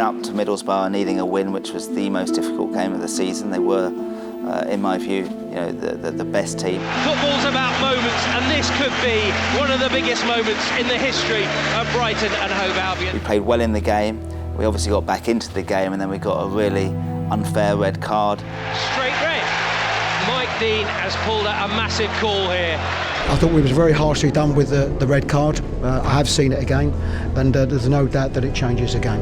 up to Middlesbrough needing a win, which was the most difficult game of the season. They were, in my view, the best team. Football's about moments, and this could be one of the biggest moments in the history of Brighton and Hove Albion. We played well in the game. We obviously got back into the game, and then we got a really unfair red card. Straight red. Mike Dean has pulled out a massive call here. I thought we was very harshly done with the red card. I have seen it again, and there's no doubt that it changes the game.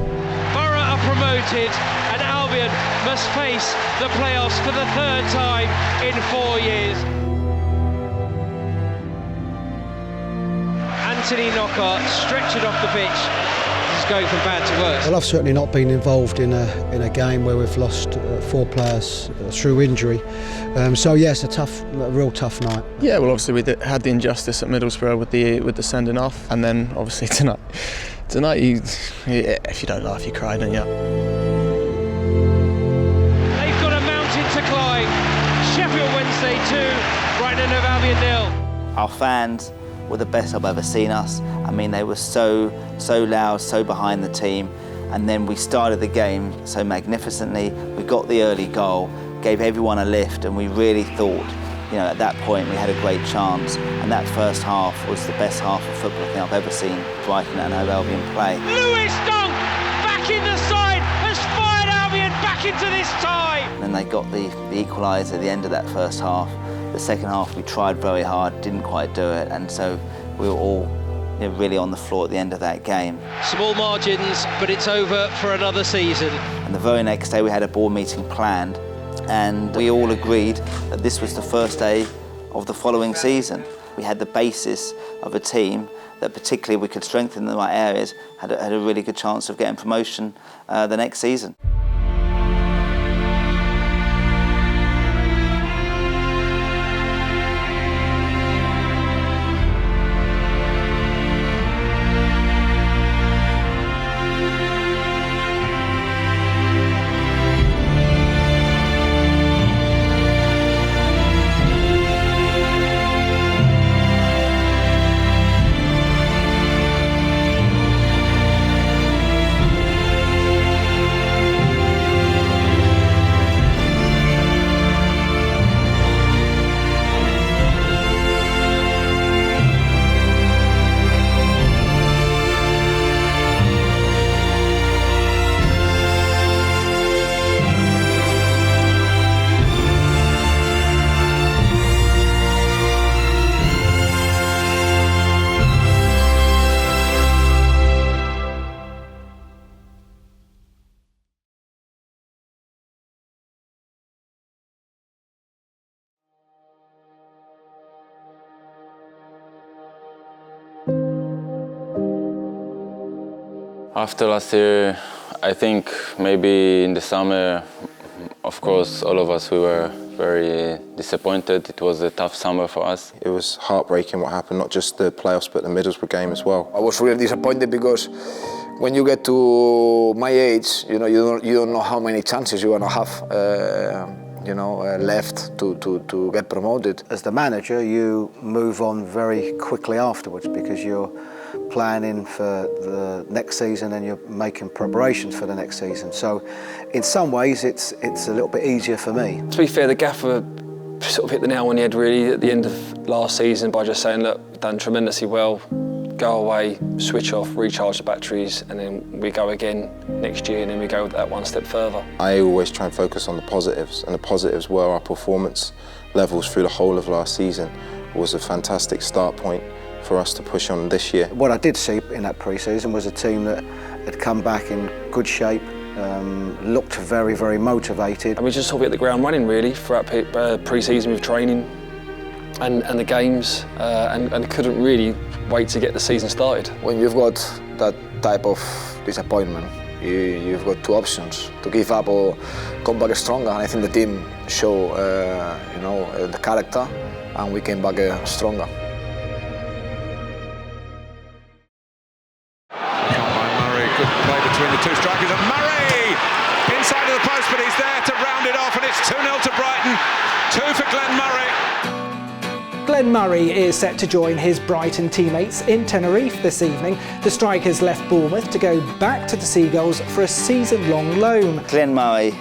Borough are promoted, and Albion must face the playoffs for the third time in 4 years. Anthony Knockaert stretched off the pitch. This is going from bad to worse. Well, I've certainly not been involved in a game where we've lost 4 players through injury. So yes, a real tough night. Yeah, well, obviously we had the injustice at Middlesbrough with the sending off, and then obviously tonight, if you don't laugh, you cry, don't you? They've got a mountain to climb. Sheffield Wednesday 2, Brighton Hove Albion 0. Our fans were the best I've ever seen us. I mean, they were so loud, so behind the team, and then we started the game so magnificently. We got the early goal, gave everyone a lift, and we really thought, at that point we had a great chance. And that first half was the best half of football I think I've ever seen Brighton and Hove Albion play. Lewis Dunk back in the side has fired Albion back into this tie. And then they got the equaliser at the end of that first half. The second half we tried very hard, didn't quite do it, and so we were all really on the floor at the end of that game. Small margins, but it's over for another season. And the very next day we had a board meeting planned, and we all agreed that this was the first day of the following season. We had the basis of a team that, particularly we could strengthen in the right areas, had a really good chance of getting promotion the next season. After last year, I think maybe in the summer, of course, all of us, we were very disappointed. It was a tough summer for us. It was heartbreaking what happened, not just the playoffs, but the Middlesbrough game as well. I was really disappointed because when you get to my age, you don't know how many chances you're gonna have, left to get promoted. As the manager, you move on very quickly afterwards because you're planning for the next season and you're making preparations for the next season. So in some ways it's a little bit easier for me. To be fair, the gaffer sort of hit the nail on the head really at the end of last season by just saying, look, we've done tremendously well, go away, switch off, recharge the batteries, and then we go again next year, and then we go that one step further. I always try and focus on the positives, and the positives were our performance levels through the whole of last season. It was a fantastic start point for us to push on this year. What I did see in that pre-season was a team that had come back in good shape, looked very, very motivated. And we just sort of hit the ground running really throughout pre-season with training and the games, and couldn't really wait to get the season started. When you've got that type of disappointment, you've got two options: to give up or come back stronger. And I think the team showed, the character, and we came back stronger. Good play between the two strikers, and Murray inside of the post, but he's there to round it off, and it's 2-0 to Brighton, 2 for Glenn Murray. Glenn Murray is set to join his Brighton teammates in Tenerife this evening. The strikers left Bournemouth to go back to the Seagulls for a season-long loan. Glenn Murray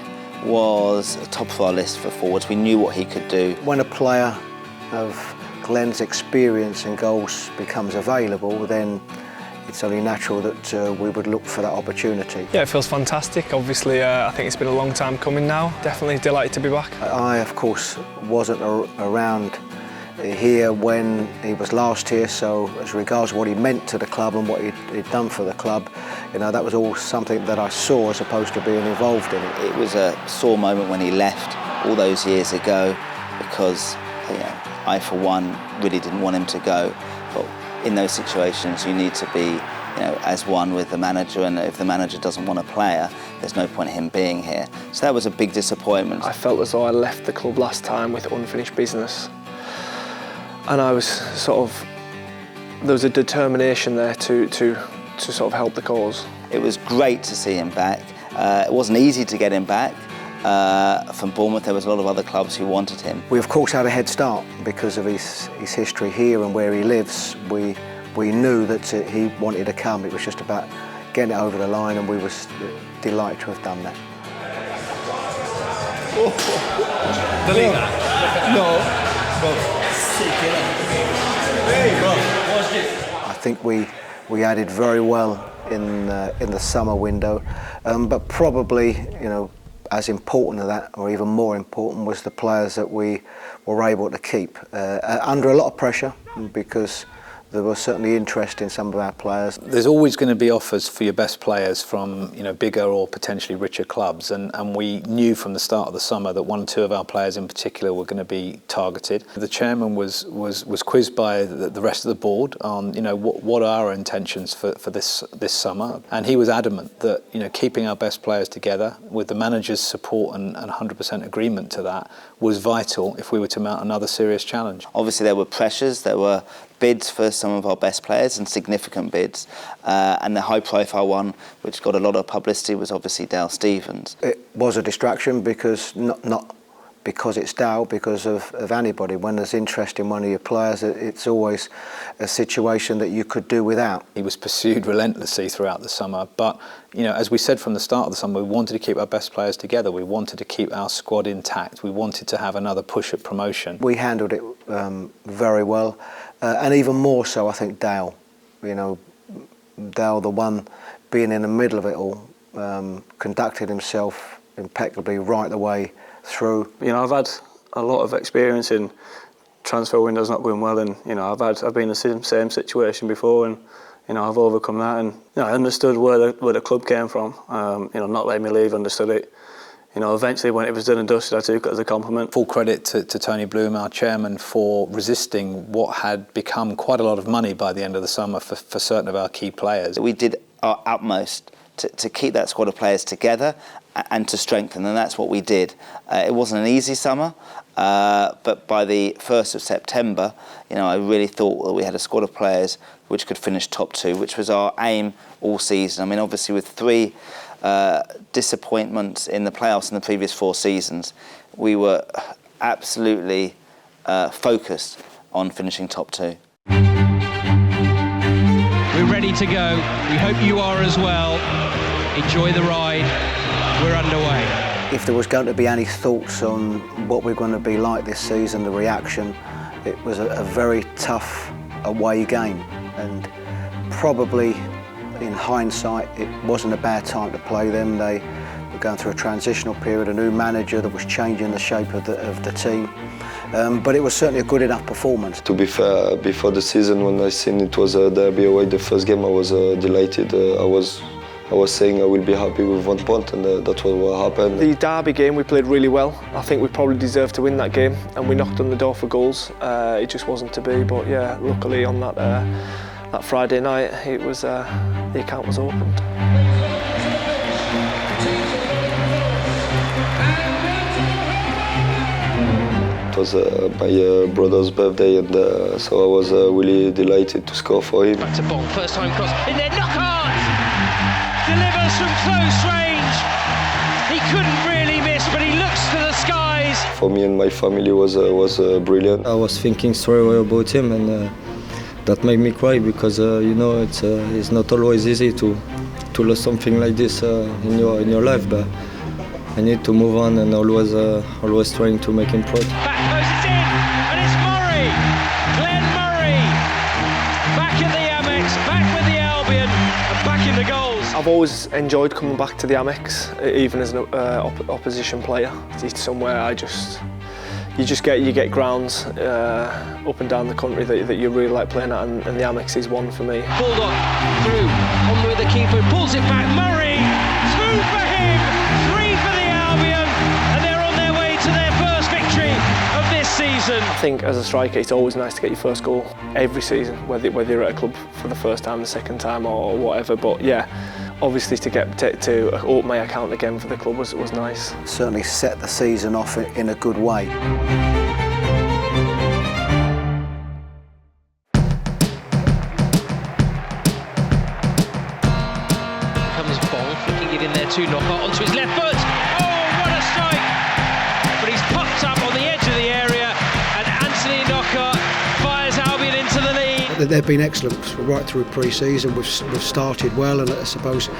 was top of our list for forwards. We knew what he could do. When a player of Glenn's experience and goals becomes available, then it's only natural that we would look for that opportunity. Yeah, it feels fantastic. Obviously, I think it's been a long time coming now. Definitely delighted to be back. I, of course, wasn't around here when he was last here, so as regards what he meant to the club and what he'd done for the club, you know, that was all something that I saw as opposed to being involved in it. It was a sore moment when he left all those years ago because, you know, I, for one, really didn't want him to go. But in those situations, you need to be, you know, as one with the manager, and if the manager doesn't want a player, there's no point in him being here. So that was a big disappointment. I felt as though I left the club last time with unfinished business. And I was there was a determination there to sort of help the cause. It was great to see him back. It wasn't easy to get him back. From Bournemouth, there was a lot of other clubs who wanted him. We of course had a head start because of his history here and where he lives. We knew that he wanted to come. It was just about getting it over the line, and we were delighted to have done that. Delete that. No. I think we added very well in the summer window, but probably, you know, as important as that, or even more important, was the players that we were able to keep under a lot of pressure, because there was certainly interest in some of our players. There's always going to be offers for your best players from, you know, bigger or potentially richer clubs, and we knew from the start of the summer that one or two of our players in particular were going to be targeted. The chairman was quizzed by the rest of the board on, you know, what are our intentions for this summer, and he was adamant that, you know, keeping our best players together with the manager's support and 100% agreement to that was vital if we were to mount another serious challenge. Obviously there were pressures, there were bids for some of our best players, and significant bids, and the high profile one which got a lot of publicity was obviously Dale Stephens. It was a distraction because not because it's Dale, because of anybody. When there's interest in one of your players, it's always a situation that you could do without. He was pursued relentlessly throughout the summer, but, you know, as we said from the start of the summer, we wanted to keep our best players together. We wanted to keep our squad intact. We wanted to have another push at promotion. We handled it very well, and even more so, I think, Dale. You know, Dale, the one being in the middle of it all, conducted himself impeccably right the way through. You know, I've had a lot of experience in transfer windows not going well, and, you know, I've been in the same situation before, and, you know, I've overcome that, and, you know, I understood where the club came from. You know, not letting me leave, understood it. You know, eventually when it was done and dusted, I took it as a compliment. Full credit to Tony Bloom, our chairman, for resisting what had become quite a lot of money by the end of the summer for certain of our key players. We did our utmost to keep that squad of players together and to strengthen, and that's what we did. It wasn't an easy summer, but by the 1st of September, you know, I really thought that we had a squad of players which could finish top two, which was our aim all season. I mean, obviously with three disappointments in the playoffs in the previous 4 seasons, we were absolutely focused on finishing top two. We're ready to go. We hope you are as well. Enjoy the ride. We're underway. If there was going to be any thoughts on what we're going to be like this season, the reaction, it was a very tough away game, and probably in hindsight it wasn't a bad time to play them. They were going through a transitional period, a new manager that was changing the shape of the team, but it was certainly a good enough performance. To be fair, before the season, when I seen it was a derby away the first game, I was delighted. I was saying I will be happy with 1 point, and that's what happened. The derby game, we played really well. I think we probably deserved to win that game, and we knocked on the door for goals. It just wasn't to be, but yeah, luckily on that Friday night, it was the account was opened. It was my brother's birthday, and so I was really delighted to score for him. Back to Bong, first time cross, in there, Knockhart! Delivers from close range. He couldn't really miss, but he looks to the skies. for me and my family was brilliant. I was thinking straight away about him, and that made me cry because it's not always easy to lose something like this in your life, but I need to move on and always trying to make him proud. Back post, it's in, and it's Murray, Glenn Murray, back at the Amex, back with the Albion, and back in the goals. I've always enjoyed coming back to the Amex, even as an opposition player. It's somewhere you get grounds up and down the country that you really like playing at, and the Amex is one for me. Bulldog through, on with the keeper, pulls it back, Murray, 2 for him, 3 for the Albion, and they're on their way to their first victory of this season. I think as a striker, it's always nice to get your first goal every season, whether you're at a club for the first time, the second time, or whatever. But yeah, obviously to open my account again for the club was nice. Certainly set the season off in a good way. Comes Ball, flicking it in there to Knockout onto his left foot. Oh, what a strike! But he's popped up on the edge of the area, and Anthony Knockout fires Albion into the lead. They've been excellent right through pre-season. We've started well, and I suppose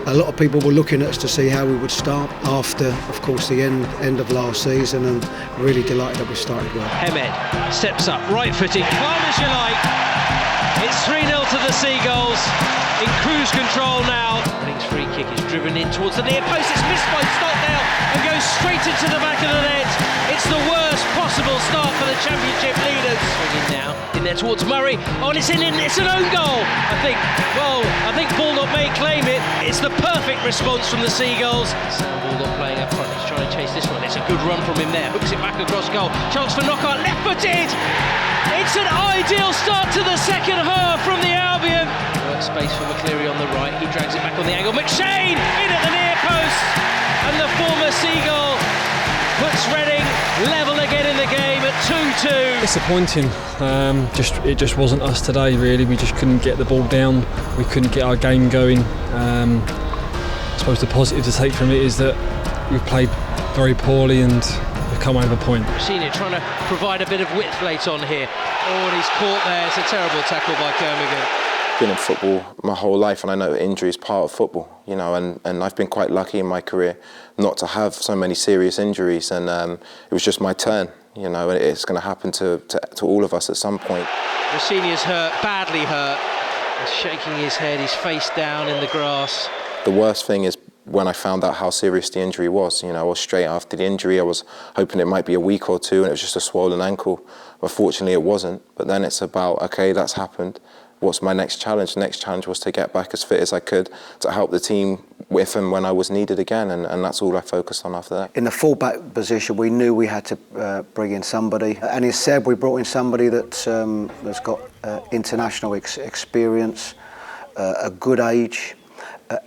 a lot of people were looking at us to see how we would start after, of course, the end of last season, and really delighted that we started well. Hemed steps up, right-footed, calm as you like. It's 3-0 to the Seagulls, in cruise control now. Running's free kick is driven in towards the near post, it's missed by Stockdale and goes straight into the back of the net. It's the worst possible start for the Championship leaders. Swinging now, in there towards Murray. Oh, and it's an own goal. I think Bulldog may claim it. It's the perfect response from the Seagulls. Sam Bulldog playing up front, he's trying to chase this one. It's a good run from him there, hooks it back across goal. Chance for Knockout, left-footed. It's an ideal start to the second half from the Albion. Space for McCleary on the right, he drags it back on the angle. McShane in at the near post, and the former Seagull puts Reading level again in the game at 2-2. Disappointing. It just wasn't us today, really. We just couldn't get the ball down. We couldn't get our game going. I suppose the positive to take from it is that we've played very poorly and we've come over a point. Seen it trying to provide a bit of width late on here. Oh, and he's caught there. It's a terrible tackle by Kermigan. Been in football my whole life, and I know injury is part of football, and I've been quite lucky in my career not to have so many serious injuries, and it was just my turn, and it's going to happen to all of us at some point. Rossini's hurt, badly hurt. He's shaking his head, he's face down in the grass. The worst thing is when I found out how serious the injury was. I was straight after the injury. I was hoping it might be a week or two, and it was just a swollen ankle. But fortunately, it wasn't. But then it's about, okay, that's happened. What's my next challenge? The next challenge was to get back as fit as I could to help the team if and when I was needed again, and that's all I focused on after that. In the full-back position, we knew we had to bring in somebody, and instead we brought in somebody that's got international experience, a good age,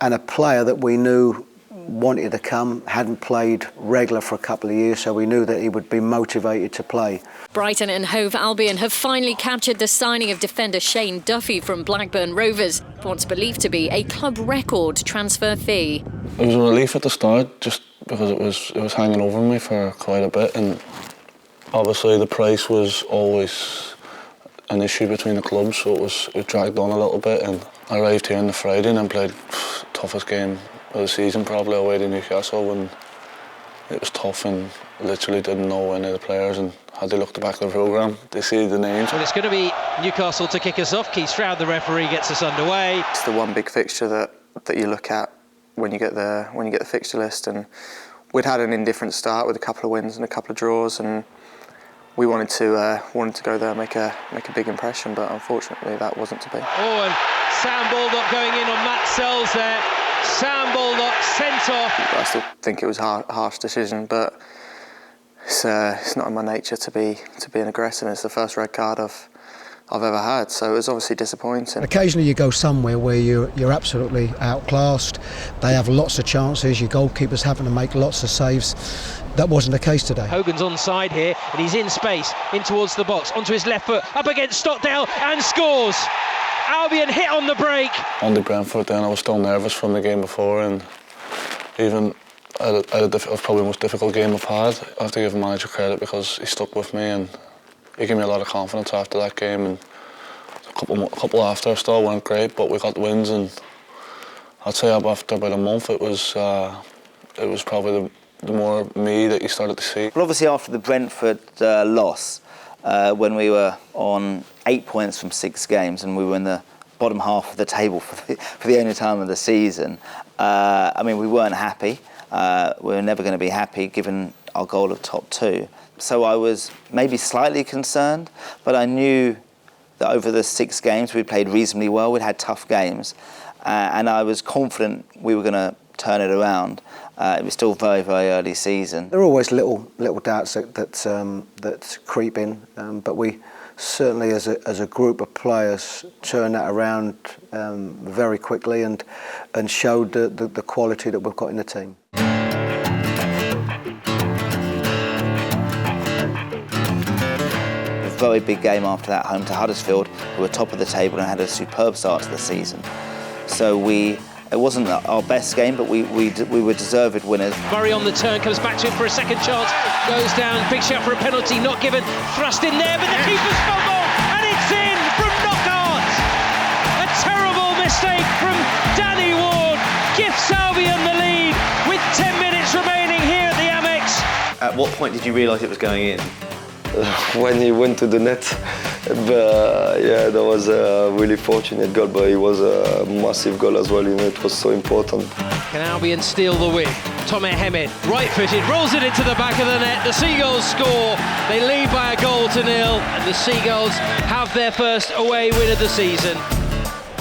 and a player that we knew wanted to come, hadn't played regular for a couple of years, so we knew that he would be motivated to play. Brighton and Hove Albion have finally captured the signing of defender Shane Duffy from Blackburn Rovers, what's believed to be a club record transfer fee. It was a relief at the start, just because it was hanging over me for quite a bit, and obviously the price was always an issue between the clubs, so it dragged on a little bit, and I arrived here on the Friday and played toughest game of the season, probably away to Newcastle, when it was tough and literally didn't know any of the players, and had to look at the back of the programme to see the names. Well, it's going to be Newcastle to kick us off. Keith Stroud, the referee, gets us underway. It's the one big fixture that you look at when you get the fixture list, and we'd had an indifferent start with a couple of wins and a couple of draws, and we wanted to go there and make a big impression, but unfortunately that wasn't to be. Oh, and Sam Baldock going in on Matt Sells there. Sam Baldock sent off. I still think it was a harsh decision, but it's not in my nature to be an aggressor. It's the first red card I've ever had, so it was obviously disappointing. Occasionally you go somewhere where you're absolutely outclassed. They have lots of chances. Your goalkeeper's having to make lots of saves. That wasn't the case today. Hogan's onside here, and he's in space, in towards the box, onto his left foot, up against Stockdale, and scores. Albion hit on the break. On the Brentford then, I was still nervous from the game before, and even I had probably the most difficult game I've had. I have to give the manager credit because he stuck with me and he gave me a lot of confidence after that game. And a couple after still weren't great, but we got the wins. And I'd say after about a month, it was probably the more me that you started to see. Well, obviously after the Brentford loss, when we were on 8 points from 6 games and we were in the bottom half of the table for the only time of the season, I mean, we weren't happy. We were never going to be happy given our goal of top 2. So I was maybe slightly concerned, but I knew that over the 6 games we played reasonably well. We'd had tough games, and I was confident we were going to turn it around. It was still very, very early season. There are always little doubts that creep in, but we certainly, as a group of players, turned that around very quickly and showed the quality that we've got in the team. A very big game after that, home to Huddersfield, who were top of the table and had a superb start to the season. So it wasn't our best game, but we were deserved winners. Murray on the turn, comes back to him for a second chance, goes down, big shot for a penalty, not given, thrust in there, but the keeper's fumble, and it's in from Knockaert! A terrible mistake from Danny Ward gifts Albion the lead with 10 minutes remaining here at the Amex. At what point did you realise it was going in? When he went to the net, but yeah, that was a really fortunate goal, but it was a massive goal as well, you know, it was so important. Can Albion steal the win? Tome Hemed, right-footed, rolls it into the back of the net, the Seagulls score, they lead by a goal to 0, and the Seagulls have their first away win of the season.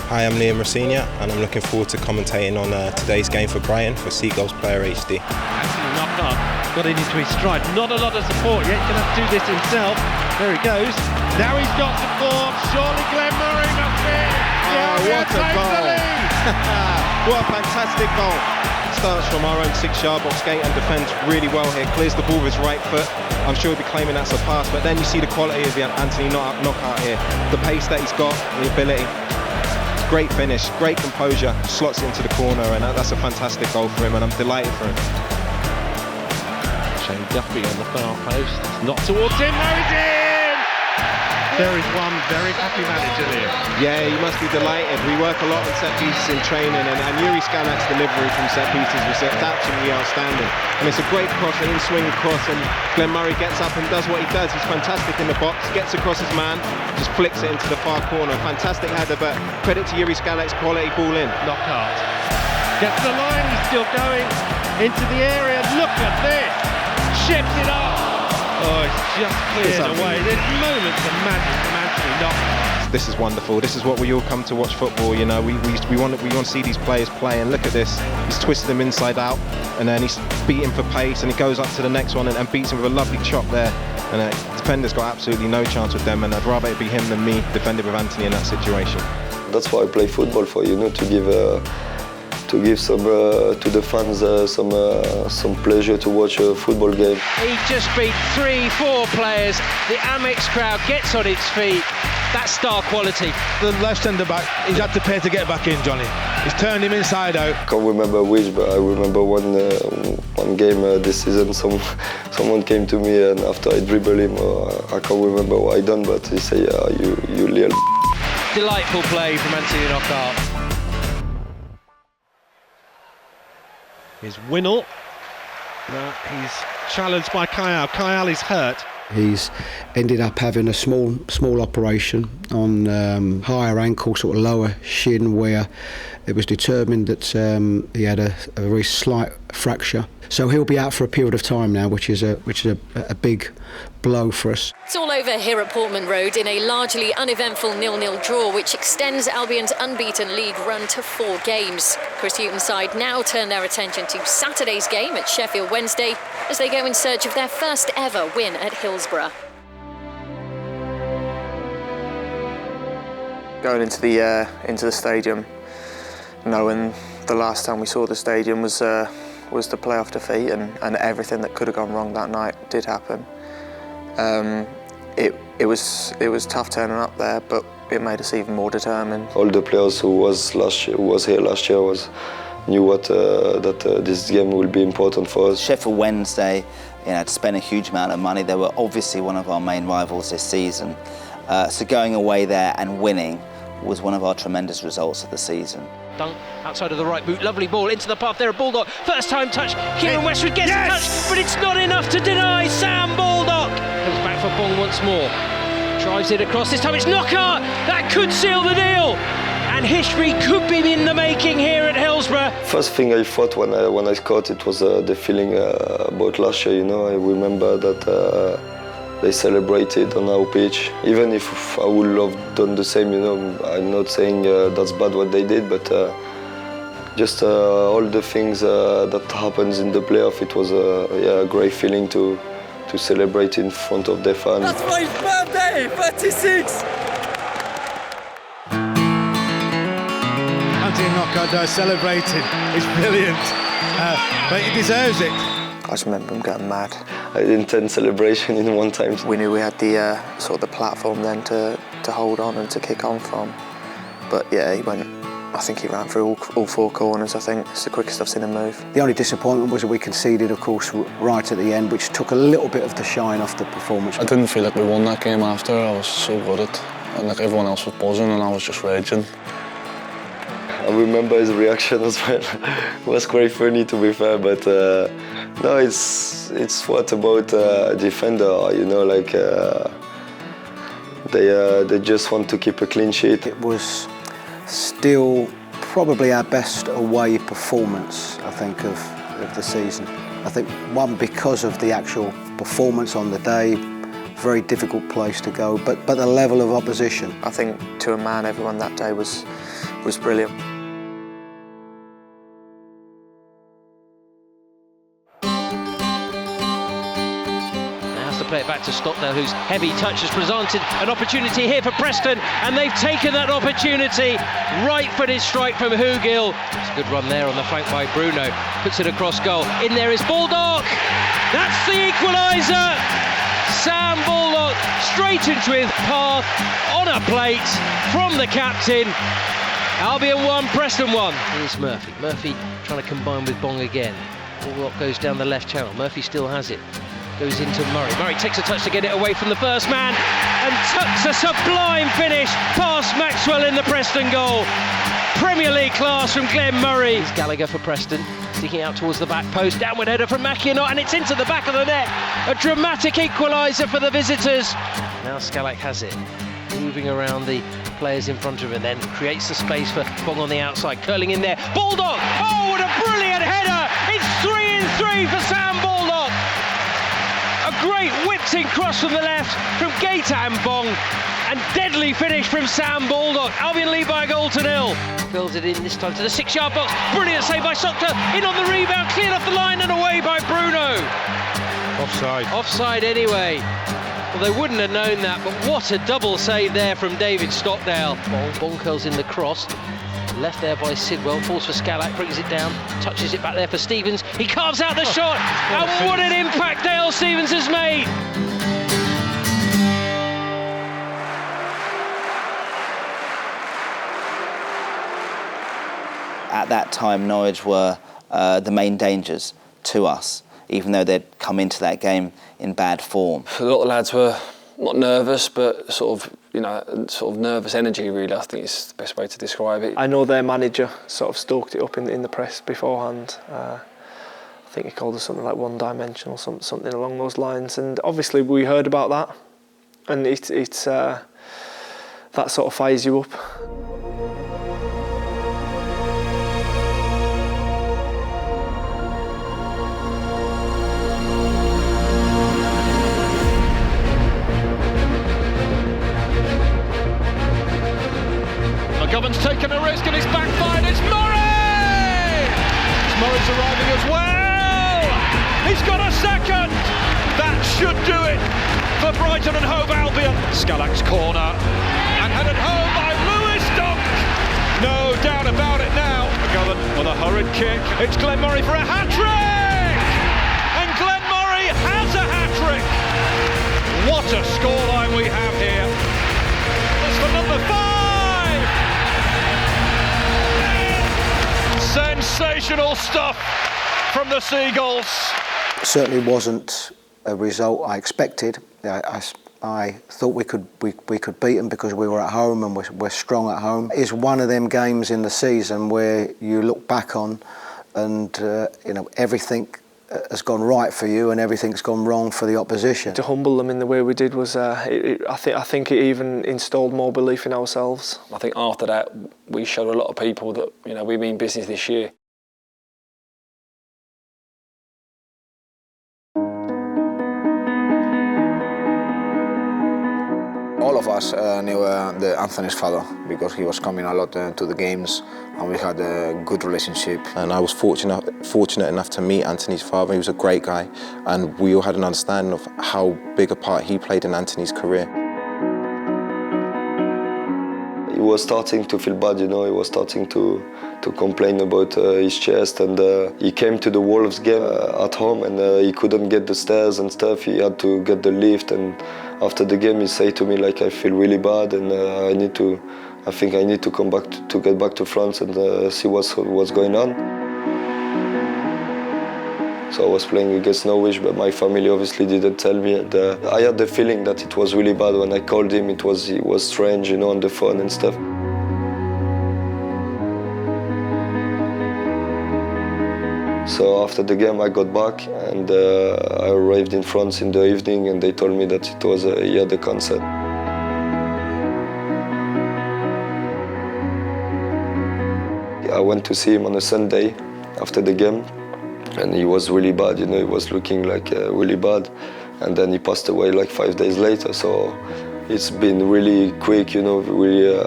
Hi, I'm Liam Rossinia, and I'm looking forward to commentating on today's game for Brighton for Seagulls Player HD. Knockaert got it into his stride, not a lot of support yet, going to have to do this himself. There he goes. Now he's got support. Surely Glenn Murray must be. What a goal! What a fantastic goal. Starts from our own 6-yard box gate and defends really well here. Clears the ball with his right foot. I'm sure he'll be claiming that's a pass, but then you see the quality of Anthony Knockaert here. The pace that he's got, the ability. Great finish, great composure. Slots it into the corner, and that's a fantastic goal for him, and I'm delighted for him. Shane Duffy on the far post. Not towards him. There he's in! There is one very happy manager here. Yeah, you must be delighted. We work a lot on set pieces in training, and Yuri Skalak's delivery from set pieces was absolutely outstanding. And it's a great cross, an in-swing cross, and Glenn Murray gets up and does what he does. He's fantastic in the box, gets across his man, just flicks it into the far corner. Fantastic header, but credit to Yuri Skalak's quality ball in. Knockaert gets the line, he's still going into the area. Look at this! Ships it up! Oh, it's just cleared away. There's moments of magic from Anthony Knockaert. This is wonderful. This is what we all come to watch football. You know, we want to see these players play. And look at this. He's twisted them inside out, and then he's beating for pace, and he goes up to the next one and beats him with a lovely chop there. And the defender's got absolutely no chance with them. And I'd rather it be him than me defending with Anthony in that situation. That's why I play football for, you know, to give some to the fans some pleasure to watch a football game. He just beat 3-4 players. The Amex crowd gets on its feet. That's star quality. The left centre back, he's had to pay to get back in, Johnny. He's turned him inside out. I can't remember which, but I remember one game this season. Someone came to me and after I dribbled him, I can't remember what I done, but he said, "Yeah, you little." Delightful play from Anthony Knockaert. Here's Winnell. He's challenged by Kyle. Kyle is hurt. He's ended up having a small operation on higher ankle, sort of lower shin, where it was determined that he had a very slight fracture. So he'll be out for a period of time now, which is a big blow for us. It's all over here at Portman Road in a largely uneventful 0-0 draw, which extends Albion's unbeaten league run to 4 games. Chris Hughton's side now turn their attention to Saturday's game at Sheffield Wednesday as they go in search of their first ever win at Hillsborough. Going into the stadium, knowing the last time we saw the stadium was the playoff defeat, and everything that could have gone wrong that night did happen. It was tough turning up there, but it made us even more determined. All the players who was here last year was knew that this game will be important for us. Sheffield Wednesday, had spent a huge amount of money. They were obviously one of our main rivals this season. So going away there and winning was one of our tremendous results of the season. Dunk outside of the right boot, lovely ball into the path there of Baldock. First time touch, Kieran Westwood gets a touch, but it's not enough to deny Sam Baldock. Comes back for Bong once more, drives it across, this time it's Knockaert, that could seal the deal. And history could be in the making here at Hillsborough. First thing I thought when I scored, it was the feeling about last year. I remember that they celebrated on our pitch. Even if I would have done the same, I'm not saying that's bad what they did, but just all the things that happens in the playoff, it was a great feeling to celebrate in front of their fans. That's my birthday, 36! Knockaert celebrating, it's brilliant, but he deserves it. I just remember him going mad. Intense celebration in one time. We knew we had the sort of the platform then to hold on and to kick on from. But yeah, I think he ran through all four corners. I think it's the quickest I've seen him move. The only disappointment was that we conceded, of course, right at the end, which took a little bit of the shine off the performance. I didn't feel like we won that game after. I was so good at it, and like everyone else was buzzing and I was just raging. I remember his reaction as well. It was quite funny, to be fair, but no, it's what about a defender, like they just want to keep a clean sheet. It was still probably our best away performance, I think, of the season. I think one, because of the actual performance on the day, very difficult place to go, but the level of opposition. I think to a man, everyone that day was brilliant. Play it back to Stockdale, whose heavy touch has presented an opportunity here for Preston, and they've taken that opportunity. Right-footed strike from Hugill. It's a good run there on the flank by Bruno. Puts it across goal. In there is Baldock. That's the equaliser. Sam Baldock straight into his path on a plate from the captain. Albion 1, Preston 1. Here's Murphy. Murphy trying to combine with Bong again. Baldock goes down the left channel. Murphy still has it. Goes into Murray. Murray takes a touch to get it away from the first man and tucks a sublime finish past Maxwell in the Preston goal. Premier League class from Glenn Murray. Here's Gallagher for Preston, sticking out towards the back post. Downward header from Mackinac, and it's into the back of the net. A dramatic equaliser for the visitors. Now Scalak has it, moving around the players in front of him, then creates the space for Bong on the outside, curling in there. Baldock! Oh, what a brilliant header! It's 3-3 for Sam Baldock. A great whipped-in cross from the left from Gaetan Bong, and deadly finish from Sam Baldock. Albion lead by a goal to 0. Curls it in this time to the 6-yard box. Brilliant save by Sokta. In on the rebound, cleared off the line and away by Bruno. Offside. Offside anyway. Well, they wouldn't have known that, but what a double save there from David Stockdale. Bong curls in the cross. Left there by Sidwell, falls for Scalak, brings it down, touches it back there for Stevens. He carves out the shot, and what an impact Dale Stevens has made! At that time, Norwich were the main dangers to us, even though they'd come into that game in bad form. A lot of the lads were not nervous, but sort of nervous energy, really, I think is the best way to describe it. I know their manager sort of stoked it up in the press beforehand. I think he called us something like one-dimensional, something along those lines. And obviously we heard about that, and it's that sort of fires you up. McGovern's taken a risk and it's backfired. It's Murray! Murray's arriving as well. He's got a second. That should do it for Brighton and Hove Albion. Scalak's corner and headed home by Lewis Dunk. No doubt about it now. McGovern with a hurried kick. It's Glenn Murray for a hat-trick! And Glenn Murray has a hat-trick. What a scoreline we have here. That's for number 5. Sensation. Sensational stuff from the Seagulls. It certainly wasn't a result I expected. I thought we could beat them because we were at home and we're strong at home. It's one of them games in the season where you look back on and everything has gone right for you and everything's gone wrong for the opposition. To humble them in the way we did was, I think it even installed more belief in ourselves. I think after that we showed a lot of people that we mean business this year. All of us knew Anthony's father because he was coming a lot to the games and we had a good relationship. And I was fortunate enough to meet Anthony's father. He was a great guy and we all had an understanding of how big a part he played in Anthony's career. He was starting to feel bad, he was starting to complain about his chest, and he came to the Wolves game at home and he couldn't get the stairs and stuff. He had to get the lift, and after the game he said to me like, I feel really bad and I think I need to come back to get back to France and see what's going on. So I was playing against Norwich, but my family obviously didn't tell me. And I had the feeling that it was really bad when I called him. He was strange, on the phone and stuff. So after the game, I got back and I arrived in France in the evening, and they told me that he had a cancer. I went to see him on a Sunday after the game. And he was really bad, he was looking like really bad. And then he passed away like 5 days later. So it's been really quick, really,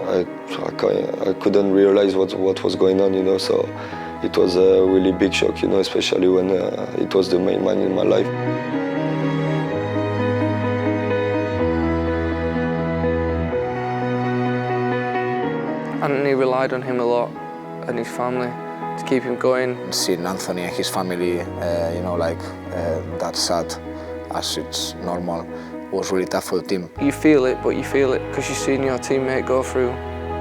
I couldn't realize what was going on, so it was a really big shock, especially when it was the main man in my life. Anthony relied on him a lot and his family to keep him going. Seeing Anthony and his family, that sad as it's normal, was really tough for the team. You feel it, but you feel it because you've seen your teammate go through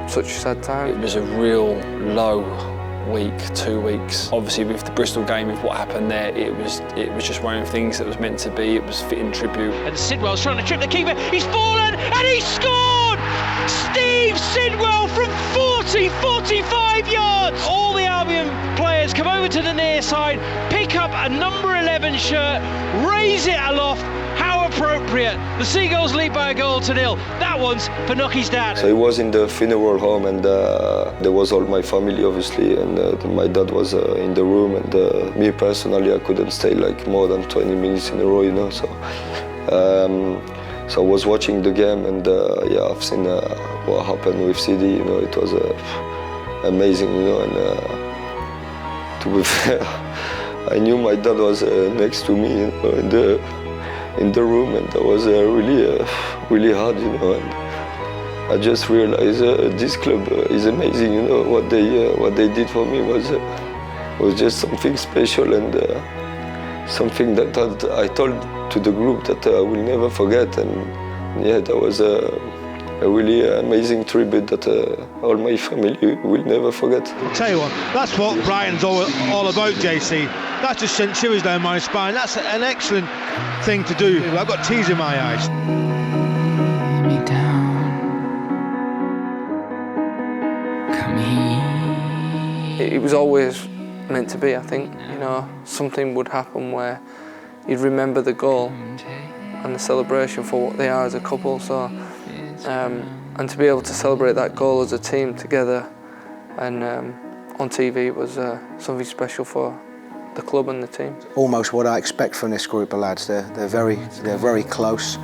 such a sad time. It was a real low week, 2 weeks. Obviously with the Bristol game, with what happened there, it was just one of the things that was meant to be. It was fitting tribute. And Sidwell's trying to trip the keeper. He's fallen and he's scored! Steve Sidwell from 45 yards. All the Albion players come over to the near side, pick up a number 11 shirt, raise it aloft. How appropriate. The Seagulls lead by 1-0. That one's for Noki's dad. So he was in the funeral home, and there was all my family obviously, and my dad was in the room, and me personally, I couldn't stay like more than 20 minutes in a row, so I was watching the game, and I've seen what happened with CD. It was amazing, and to be fair, I knew my dad was next to me, in the room, and that was really hard, and I just realized this club is amazing. What they did for me was just something special, and something that I told to the group that I will never forget. And that was a really amazing tribute that all my family will never forget. I'll tell you what, that's what Brighton's all about, JC. That just sent shivers down my spine. That's an excellent thing to do. I've got tears in my eyes. It was always meant to be, I think. Something would happen where you'd remember the goal and the celebration for what they are as a couple. So, and to be able to celebrate that goal as a team together and on TV was something special for the club and the team. Almost what I expect from this group of lads. They're very close.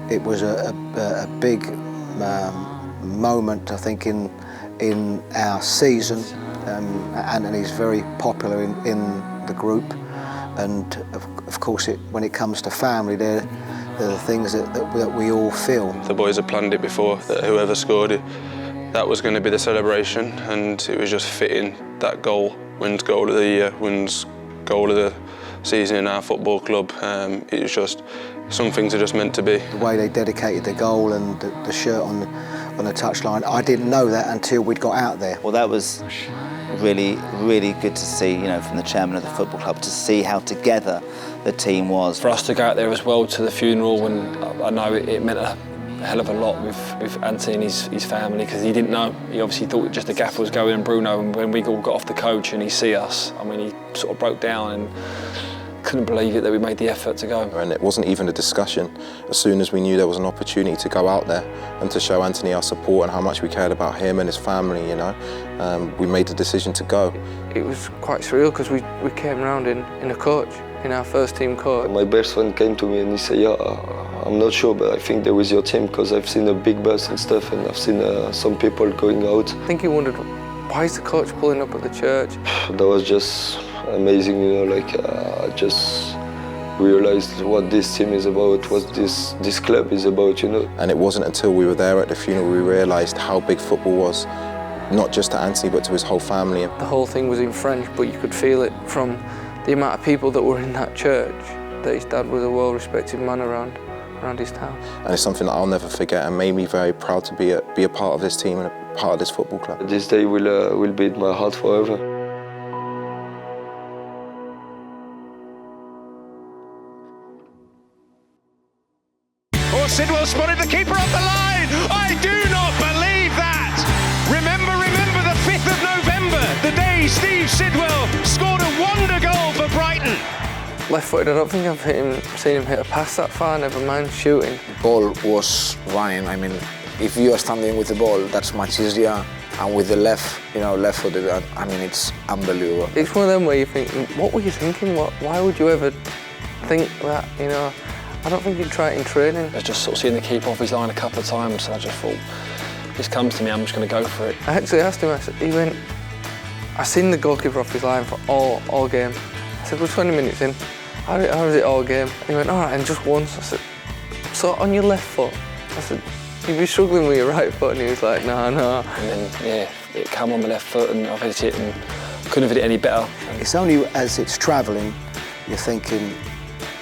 It was a big moment, I think, in our season. Anthony's very popular in the group, and of course, when it comes to family, they're the things that we all feel. The boys had planned it before, that whoever scored it, that was going to be the celebration, and it was just fitting that goal, wins goal of the year, wins goal of the season in our football club. It was just, some things are just meant to be. The way they dedicated the goal and the shirt on the touchline, I didn't know that until we'd got out there. Well, that was really, really good to see, from the chairman of the football club, to see how together the team was. For us to go out there as well to the funeral, and I know it meant a hell of a lot with Anthony and his family, because he didn't know. He obviously thought just the gaffer was going and Bruno, and when we all got off the coach and he see us, I mean, he sort of broke down and couldn't believe it that we made the effort to go. And it wasn't even a discussion. As soon as we knew there was an opportunity to go out there and to show Anthony our support and how much we cared about him and his family, we made the decision to go. It was quite surreal because we came round in a coach, in our first team coach. My best friend came to me and he said, yeah, I'm not sure, but I think they're with your team because I've seen a big bus and stuff, and I've seen some people going out. I think he wondered, why is the coach pulling up at the church? That was just amazing, I just realised what this team is about, what this club is about, And it wasn't until we were there at the funeral we realised how big football was, not just to Anthony but to his whole family. The whole thing was in French, but you could feel it from the amount of people that were in that church, that his dad was a well-respected man around his town. And it's something that I'll never forget and made me very proud to be a part of this team and a part of this football club. This day will be in my heart forever. Oh, Sidwell spotted the keeper off the line! I do not believe that! Remember the 5th of November, the day Steve Sidwell scored a wonder goal for Brighton. Left-footed, I don't think I've seen him hit a pass that far, never mind shooting. The ball was running. I mean, if you are standing with the ball, that's much easier. And with the left-footed, I mean, it's unbelievable. It's one of them where you think, what were you thinking? Why would you ever think that, I don't think you'd try it in training. I was just sort of seeing the keeper off his line a couple of times, and I just thought, if this comes to me, I'm just going to go for it. I actually asked him, he went, I seen the goalkeeper off his line for all game. I said, we're 20 minutes in, how was it all game? And he went, all right, and just once. I said, so on your left foot? I said, you'd be struggling with your right foot, and he was like, no. And then, it came on my left foot, and I've hit it, and couldn't have hit it any better. It's only as it's travelling, you're thinking,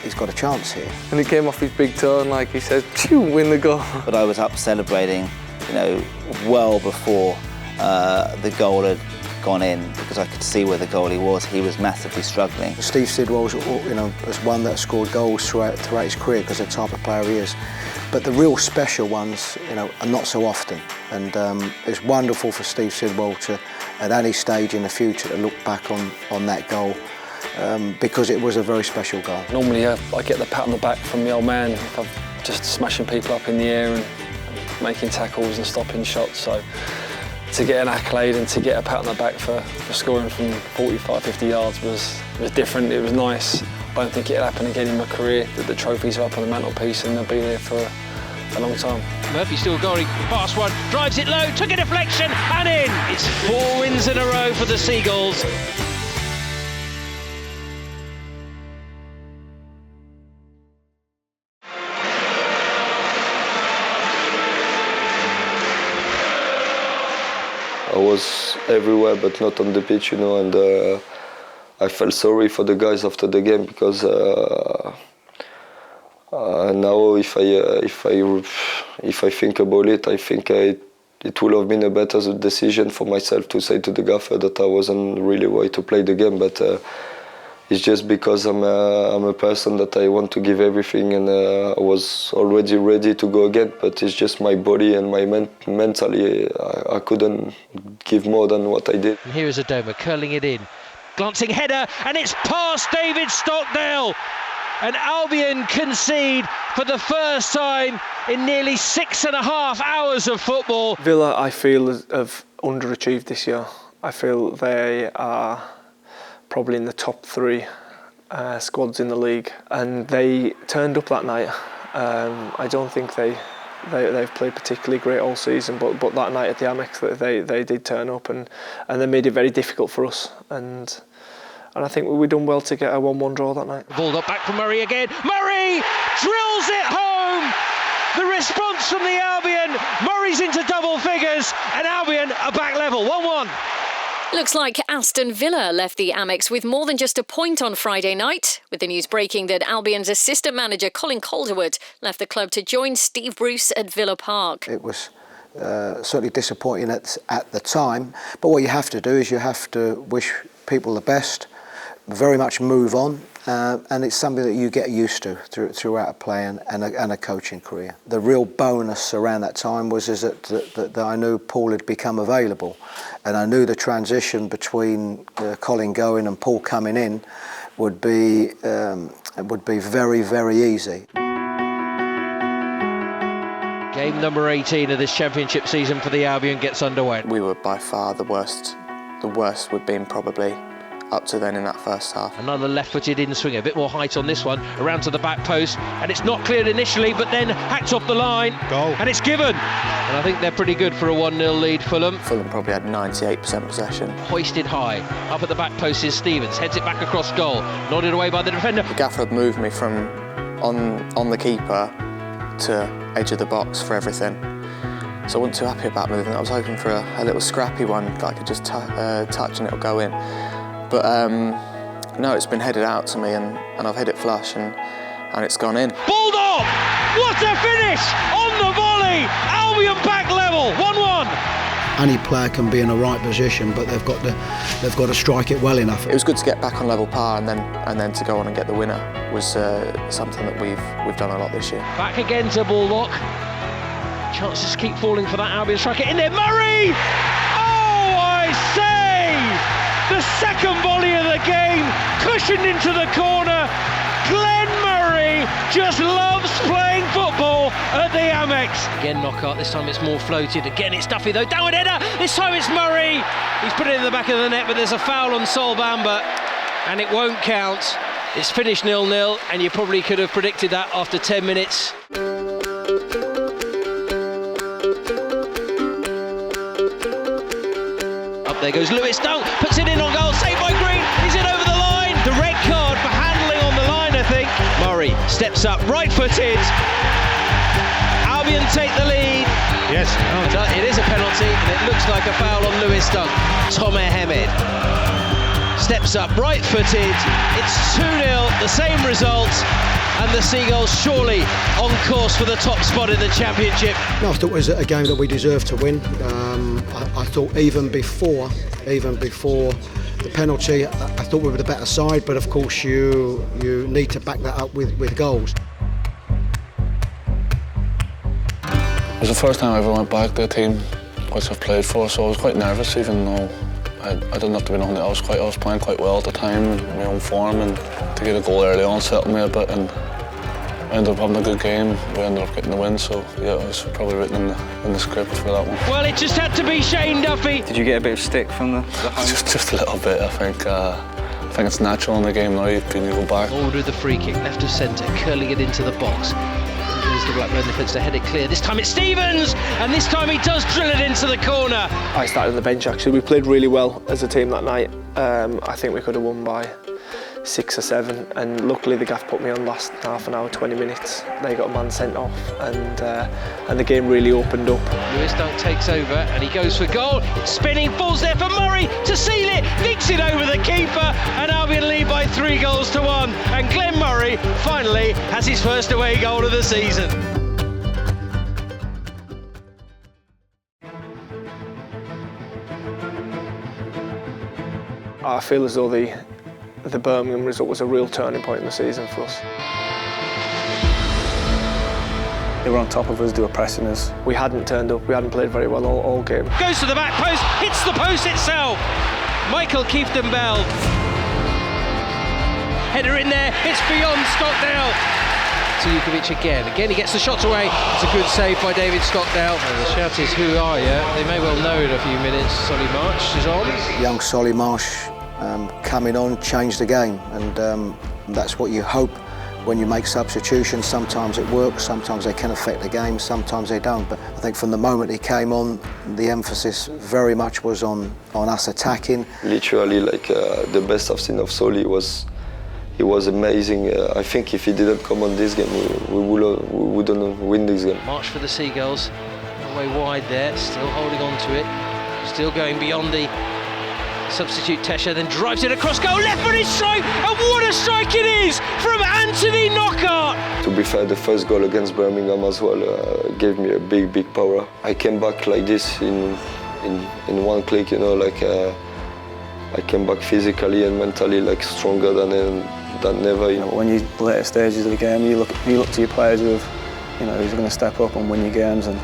he's got a chance here. And he came off his big toe, and like he said, win the goal. But I was up celebrating, well before the goal had gone in, because I could see where the goalie was. He was massively struggling. Steve Sidwell was one that scored goals throughout his career because of the type of player he is. But the real special ones, are not so often. And it's wonderful for Steve Sidwell to, at any stage in the future, to look back on that goal. Because it was a very special goal. Normally I get the pat on the back from the old man if I'm just smashing people up in the air and making tackles and stopping shots. So to get an accolade and to get a pat on the back for scoring from 45, 50 yards was different. It was nice. I don't think it'll happen again in my career. The trophies are up on the mantelpiece and they'll be there for a long time. Murphy still going past one, drives it low, took a deflection and in. It's 4 wins in a row for the Seagulls. I was everywhere but not on the pitch, and I felt sorry for the guys after the game because now if I think about it, I think it would have been a better decision for myself to say to the gaffer that I wasn't really way to play the game, but it's just because I'm a person that I want to give everything, and I was already ready to go again, but it's just my body and my mentally, I couldn't give more than what I did. And here is Adoma curling it in, glancing header, and it's past David Stockdale. And Albion concede for the first time in nearly 6.5 hours of football. Villa, I feel, have underachieved this year. I feel they are probably in the top 3 squads in the league, and they turned up that night. I don't think they've played particularly great all season, but that night at the Amex they did turn up, and they made it very difficult for us. And I think we done well to get a 1-1 draw that night. Ball got back from Murray again. Murray drills it home. The response from the Albion. Murray's into double figures, and Albion are back level, 1-1. Looks like Aston Villa left the Amex with more than just a point on Friday night, with the news breaking that Albion's assistant manager Colin Calderwood left the club to join Steve Bruce at Villa Park. It was certainly disappointing at the time. But what you have to do is you have to wish people the best, very much move on, and it's something that you get used to throughout a play and a coaching career. The real bonus around that time was that I knew Paul had become available, and I knew the transition between Colin going and Paul coming in would be very, very easy. Game number 18 of this championship season for the Albion gets underway. We were by far the worst. The worst we'd been probably up to then in that first half. Another left-footed in-swinger, a bit more height on this one, around to the back post, and it's not cleared initially, but then hacked off the line, goal, and it's given. And I think they're pretty good for a 1-0 lead, Fulham. Fulham probably had 98% possession. Hoisted high, up at the back post is Stevens, heads it back across goal, nodded away by the defender. The gaffer had moved me from on the keeper to edge of the box for everything. So I wasn't too happy about moving. I was hoping for a little scrappy one that I could just touch and it'll go in. But no, it's been headed out to me and I've hit it flush and it's gone in. Bulldog! What a finish! On the volley! Albion back level, 1-1. Any player can be in a right position, but they've got to strike it well enough. It was good to get back on level par and then to go on and get the winner was something that we've done a lot this year. Back again to Bulldog. Chances keep falling for that Albion striker. In there, Murray! Oh, I say! The second volley of the game, cushioned into the corner. Glenn Murray just loves playing football at the Amex. Again knockout, this time it's more floated. Again it's Duffy though, downward header. This time it's Murray. He's put it in the back of the net, but there's a foul on Sol Bamba and it won't count. It's finished 0-0 and you probably could have predicted that after 10 minutes. There goes Lewis Dunk, puts it in on goal, saved by Green, is it over the line? The red card for handling on the line, I think. Murray steps up, right-footed. Albion take the lead. Yes, it is a penalty, and it looks like a foul on Lewis Dunk. Tom Ahmed steps up, right-footed. It's 2-0, the same result. And the Seagulls surely on course for the top spot in the championship. No, I thought it was a game that we deserved to win. I thought even before the penalty, I thought we were the better side, but of course you need to back that up with goals. It was the first time I ever went back to a team which I've played for, so I was quite nervous, even though I didn't have to be on it. I was playing quite well at the time, in my own form, and to get a goal early on settled me a bit, and I ended up having a good game. We ended up getting the win, so yeah, it was probably written in the script for that one. Well, it just had to be Shane Duffy. Did you get a bit of stick from the home? Just a little bit, I think. I think it's natural in the game now, you go back. Forward with the free kick, left of centre, curling it into the box. There's the Blackburn defence to head it clear. This time it's Stevens, and this time he does drill it into the corner. I started on the bench actually. We played really well as a team that night. I think we could have won by 6 or 7, and luckily the gaff put me on last half an hour, 20 minutes. They got a man sent off, and the game really opened up. Lewis Dunk takes over and he goes for goal. It's spinning, falls there for Murray to seal it, nicks it over the keeper, and Albion lead by 3-1. And Glenn Murray finally has his first away goal of the season. I feel as though the Birmingham result was a real turning point in the season for us. They were on top of us, they were pressing us. We hadn't turned up, we hadn't played very well all game. Goes to the back post, hits the post itself. Michael Kieftenbell. Header in there, it's beyond Stockdale. Jukovic again he gets the shots away. It's a good save by David Stockdale. And the shout is, who are you? They may well know in a few minutes. Solly Marsh is on. Young Solly Marsh coming on changed the game, and that's what you hope when you make substitutions. Sometimes it works, sometimes they can affect the game, sometimes they don't. But I think from the moment he came on, the emphasis very much was on us attacking. Literally, like the best I've seen of Solly he was amazing. I think if he didn't come on this game, we wouldn't win this game. March for the Seagulls, away wide there, still holding on to it, still going beyond the Substitute Tesha then drives it across goal, left-footed strike, and what a strike it is from Anthony Knockaert! To be fair, the first goal against Birmingham as well gave me a big power. I came back like this in one click, you know, like I came back physically and mentally like stronger than ever. You know, when you later stages of the game, you look to your players who's going to step up and win your games, and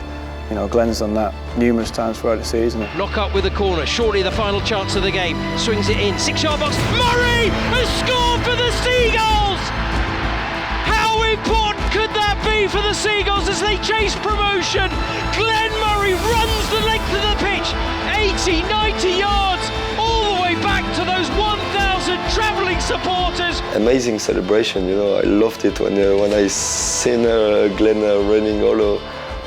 you know, Glenn's done that numerous times throughout the season. Knockaert with the corner, surely the final chance of the game. Swings it in, 6-yard box. Murray has scored for the Seagulls! How important could that be for the Seagulls as they chase promotion? Glenn Murray runs the length of the pitch, 80, 90 yards, all the way back to those 1,000 travelling supporters. Amazing celebration, you know. I loved it when I seen Glenn running all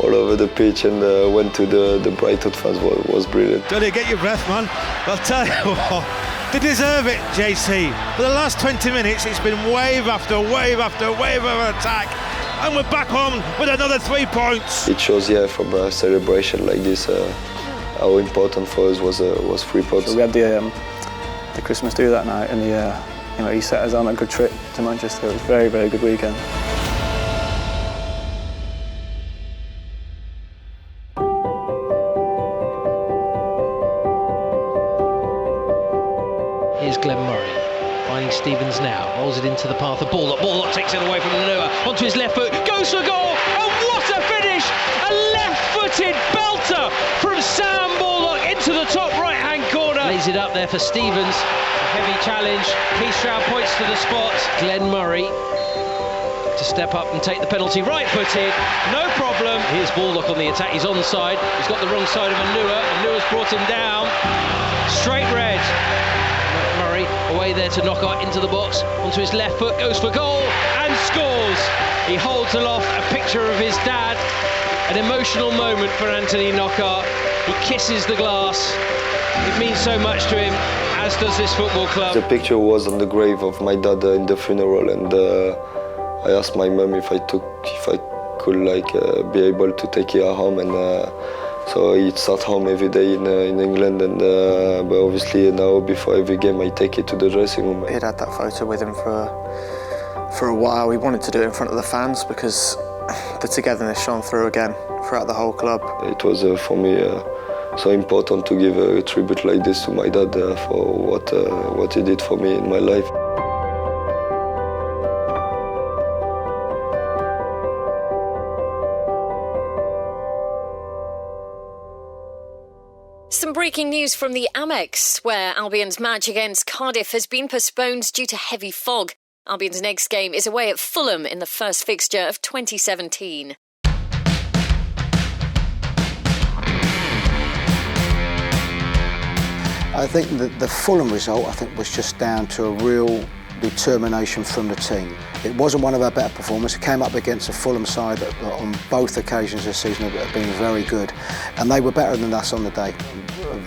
over the pitch and went to the Brighton fans. Was brilliant. Johnny, get your breath, man. I'll tell you what, they deserve it, JC. For the last 20 minutes, it's been wave after wave after wave of attack, and we're back home with another 3 points. It shows, yeah, from a celebration like this, how important for us was 3 points. So we had the Christmas do that night, and he set us on a good trip to Manchester. It was a very, very good weekend. Here's Glenn Murray, finding Stevens now, rolls it into the path of Baldock takes it away from Nanua, onto his left foot, goes for goal, and what a finish! A left-footed belter from Sam Baldock into the top right-hand corner. Lays it up there for Stevens, a heavy challenge, Keith Stroud points to the spot. Glenn Murray to step up and take the penalty, right-footed, no problem. Here's Baldock on the attack, he's onside, he's got the wrong side of Nanua's brought him down, straight red. Murray away there to Knockaert into the box, onto his left foot, goes for goal and scores. He holds aloft a picture of his dad, an emotional moment for Anthony Knockaert. He kisses the glass. It means so much to him, as does this football club. The picture was on the grave of my dad in the funeral, and I asked my mum if I could be able to take it home, and so it's at home every day in England, and but obviously now before every game I take it to the dressing room. He'd had that photo with him for a while. We wanted to do it in front of the fans because the togetherness shone through again throughout the whole club. It was for me so important to give a tribute like this to my dad for what he did for me in my life. Some breaking news from the Amex, where Albion's match against Cardiff has been postponed due to heavy fog. Albion's next game is away at Fulham in the first fixture of 2017. I think that the Fulham result, was just down to a real determination from the team. It wasn't one of our better performances. It came up against a Fulham side that on both occasions this season have been very good, and they were better than us on the day.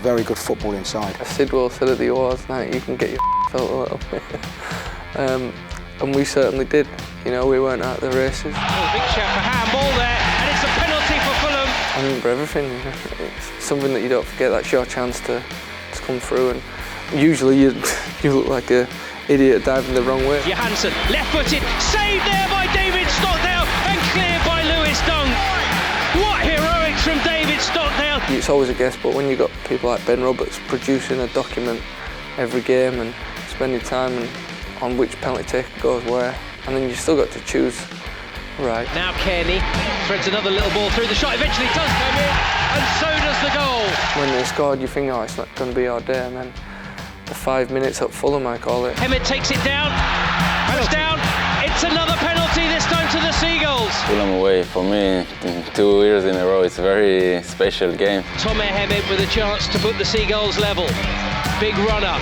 Very good football inside. As Sidwell said at the Awards night, you can get your felt a little bit. And we certainly did. You know, we weren't out the races. Oh, big shout for handball there, and it's a penalty for Fulham. I remember everything. It's something that you don't forget. That's your chance to come through, and usually you look like a idiot diving the wrong way. Johansson, left-footed, saved there by David Stockdale and cleared by Lewis Dunk. What heroics from David Stockdale. It's always a guess, but when you've got people like Ben Roberts producing a document every game and spending time on which penalty taker goes where, and then you still got to choose right. Now Kearney threads another little ball through, the shot eventually does come in, and so does the goal. When they scored, you think, oh, it's not going to be our day, and then the 5 minutes at Fulham, I call it. Hemed takes it down, push down, it's another penalty, this time to the Seagulls. Fulham away, for me, 2 years in a row, it's a very special game. Tome Hemed with a chance to put the Seagulls level. Big runner,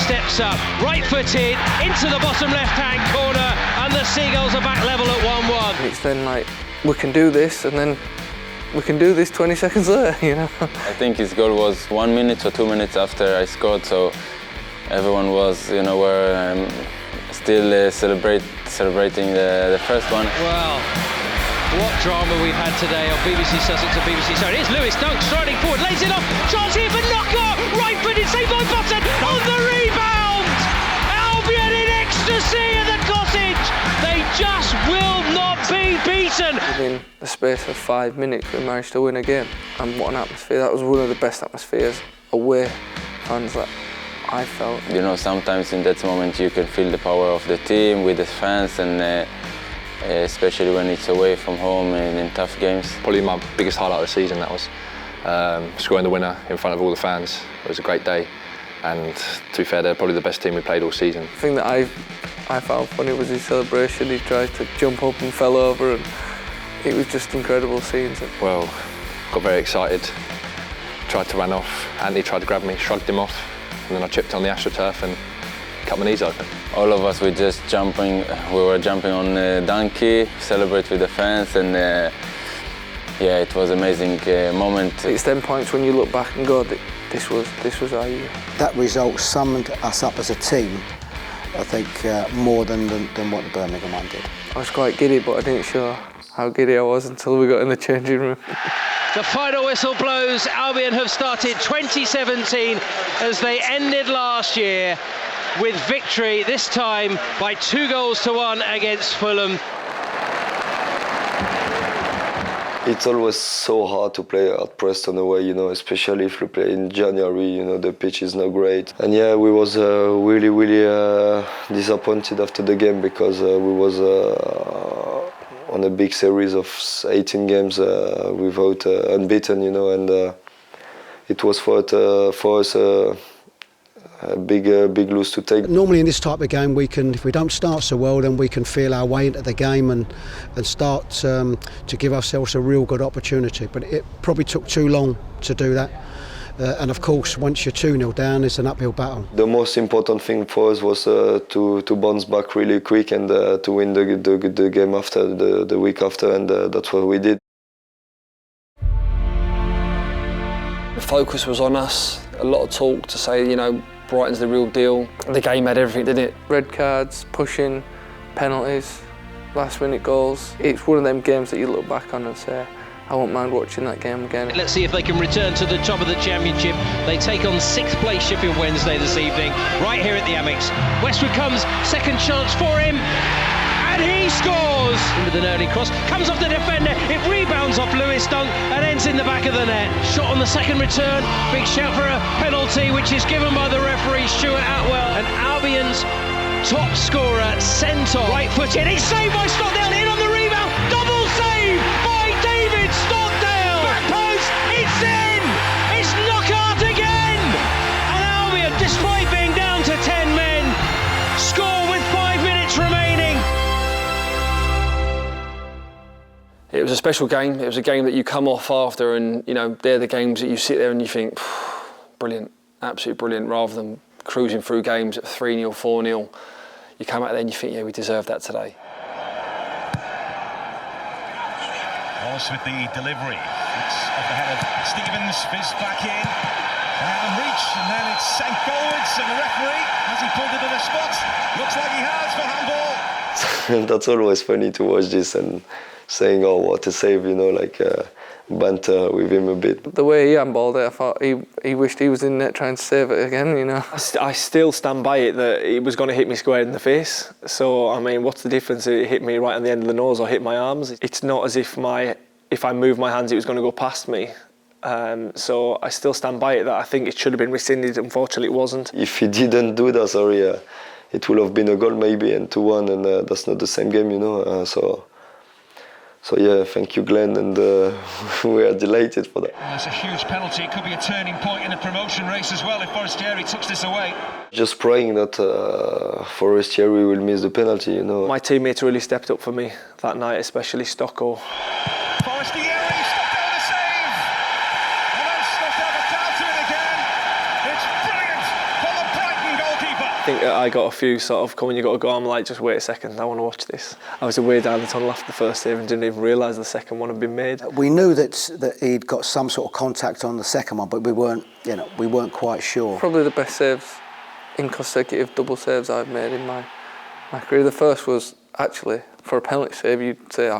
steps up, right-footed, into the bottom left-hand corner, and the Seagulls are back level at 1-1. It's then like, we can do this, and then we can do this 20 seconds later, you know. I think his goal was 1 minute or 2 minutes after I scored, so everyone was, were still celebrating the first one. Well, what drama we've had today on BBC Sussex and BBC Surrey. Here's Lewis Dunk striding forward, lays it off, chance here for Knocker, right-footed, saved by Button, on the rebound! Albion in ecstasy at the Cottage! They just will not be beaten! Within the space of 5 minutes we managed to win a game, and what an atmosphere. That was one of the best atmospheres away fans that I felt. You know, sometimes in that moment you can feel the power of the team with the fans, and especially when it's away from home and in tough games. Probably my biggest highlight of the season, that was scoring the winner in front of all the fans. It was a great day, and to be fair, they're probably the best team we played all season. The thing that I found funny was his celebration. He tried to jump up and fell over, and it was just incredible seeing it. Well, got very excited, tried to run off. Andy tried to grab me, shrugged him off, and then I tripped on the AstroTurf and cut my knees open. All of us were just jumping. We were jumping on donkey, celebrate with the fans, and yeah, it was an amazing moment. It's 10 points when you look back and go, this was our year. That result summoned us up as a team, I think, more than what the Birmingham one did. I was quite giddy, but I didn't show how giddy I was until we got in the changing room. The final whistle blows. Albion have started 2017 as they ended last year with victory, this time by 2-1 against Fulham. It's always so hard to play at Preston away, you know, especially if you play in January, you know, the pitch is not great. And yeah, we was really disappointed after the game because we was on a big series of 18 games without unbeaten, you know, and it was for us a big lose to take. Normally in this type of game, we can, if we don't start so well, then we can feel our way into the game and start to give ourselves a real good opportunity. But it probably took too long to do that. And of course, once you're 2-0 down, it's an uphill battle. The most important thing for us was to bounce back really quick and to win the game after, the week after, and that's what we did. The focus was on us. A lot of talk to say, you know, Brighton's the real deal. The game had everything, didn't it? Red cards, pushing, penalties, last-minute goals. It's one of them games that you look back on and say, I won't mind watching that game again. Let's see if they can return to the top of the Championship. They take on 6th place Sheffield Wednesday this evening, right here at the Amex. Westwood comes, second chance for him, and he scores! With an early cross, comes off the defender, it rebounds off Lewis Dunk and ends in the back of the net. Shot on the second return, big shout for a penalty, which is given by the referee, Stuart Atwell. And Albion's top scorer, sent off, right-footed, it's saved by Stockdale, in on the rebound, double save by David Stockdale! Back post, it's in! It's knockout again! And Albion, despite being down to 10 men, score with 5 minutes remaining. It was a special game. It was a game that you come off after, and you know they're the games that you sit there and you think, brilliant, absolutely brilliant. Rather than cruising through games at 3-0, 4-0, you come out there and you think, yeah, we deserve that today. Wallace with the delivery. It's off the head of Stevens. Fizz back in. And reach, and then it's sent forwards. And the referee, has he pulled it in a spot? Looks like he has for handball. That's always funny to watch this and saying, oh, what a save, you know, like banter with him a bit. The way he handballed it, I thought he wished he was in net trying to save it again, you know. I still stand by it that it was going to hit me square in the face. So, I mean, what's the difference? It hit me right on the end of the nose or hit my arms. It's not as if if I moved my hands, it was going to go past me. So I still stand by it that I think it should have been rescinded. Unfortunately, it wasn't. If he didn't do that, sorry, it would have been a goal maybe and 2-1, and that's not the same game, you know. So yeah, thank you, Glenn, and we are delighted for that. Well, it's a huge penalty. It could be a turning point in the promotion race as well if Forestieri tucks this away. Just praying that Forestieri will miss the penalty, you know. My teammates really stepped up for me that night, especially Stocko. Forestieri, Stocko the save! And then Stocko got down to it again. It's brilliant for the Brighton goalkeeper. I think I got a few sort of, come on, you got to go. I'm like, just wait a second, I want to watch this. I was away down the tunnel after the first save and didn't even realise the second one had been made. We knew that he'd got some sort of contact on the second one, but we weren't quite sure. Probably the best saves in consecutive double saves I've made in my career. The first was actually for a penalty save. You'd say,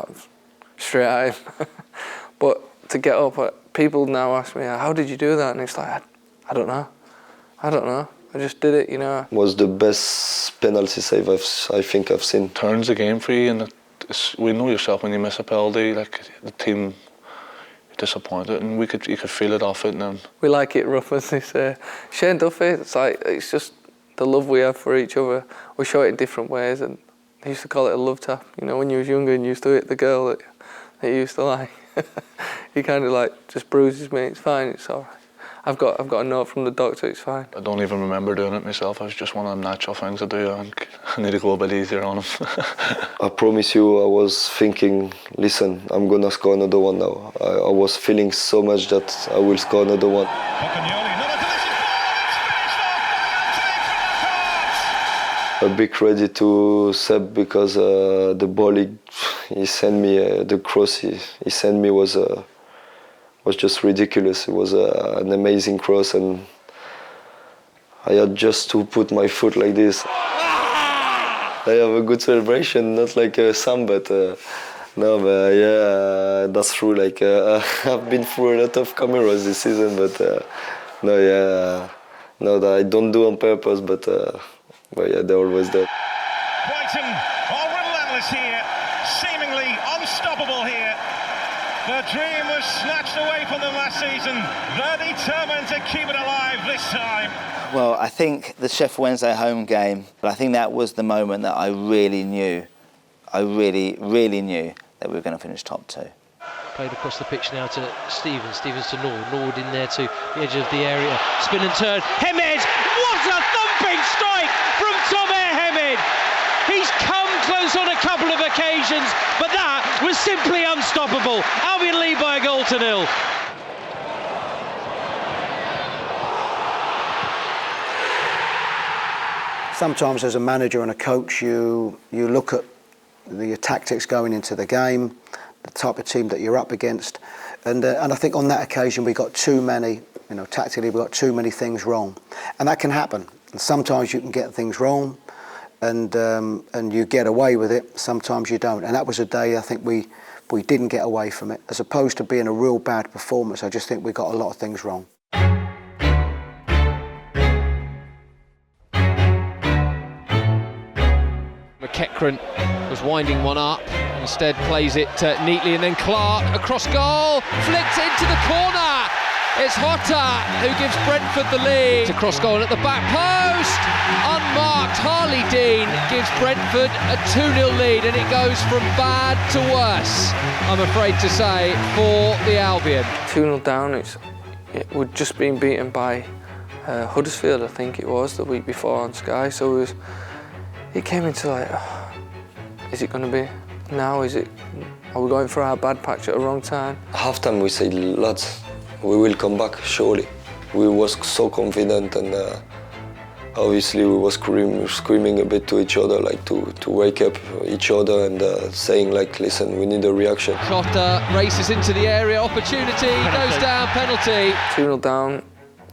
straight at him. But to get up, people now ask me, how did you do that? And it's like, I don't know. I just did it, you know. Was the best penalty save I think I've seen. Turns the game for you, and we know yourself when you miss a penalty, like the team disappointed, and you could feel it off it. And then we like it rough, as they say. Shane Duffy, it's just the love we have for each other. We show it in different ways, and they used to call it a love tap. You know, when you was younger and you used to hit the girl that you used to like. He kind of like just bruises me. It's fine. It's all right. I've got a note from the doctor. It's fine. I don't even remember doing it myself. It was just one of them natural things to do. I need to go a bit easier on him. I promise you, I was thinking, listen, I'm gonna score another one now. I was feeling so much that I will score another one. A big credit to Seb, because the ball he sent me, the cross he sent me was just ridiculous. It was an amazing cross, and I had just to put my foot like this. I have a good celebration, not like Sam, but no, but yeah, that's true. Like I've been through a lot of cameras this season, but no, that I don't do on purpose, but yeah, they're always there. Brighton are relentless here, seemingly unstoppable here. The dream was snatched away from them last season. They're determined to keep it alive this time. Well, I think the Sheffield Wednesday home game, I think that was the moment that I really knew, really knew that we were going to finish top two. Played across the pitch now to Stevens to Nord in there to the edge of the area. Spin and turn. Hemed! What a thumping strike from Tomer Hemed! He's come close on a couple of occasions, but that was simply unstoppable. Albion lead by a goal to nil. Sometimes as a manager and a coach, you look at your tactics going into the game, the type of team that you're up against, and I think on that occasion we got too many, tactically we got too many things wrong, and that can happen. And sometimes you can get things wrong, and you get away with it. Sometimes you don't, and that was a day I think we didn't get away from it. As opposed to being a real bad performance, I just think we got a lot of things wrong. McEachran was winding one up, instead plays it neatly, and then Clark across goal, flicked into the corner. It's Hotta who gives Brentford the lead. It's a cross goal at the back post, unmarked. Harley Dean gives Brentford a 2-0 lead, and it goes from bad to worse, I'm afraid to say, for the Albion. 2-0 down, we'd just been beaten by Huddersfield, I think it was, the week before on Sky, so it came into like, is it going to be now? Are we going for our bad patch at the wrong time? Half time we said, lads, we will come back surely. We was so confident, and obviously we was screaming a bit to each other, like to wake up each other, and saying like, listen, we need a reaction. Cotta races into the area, opportunity, goes down, penalty. 2-0 down,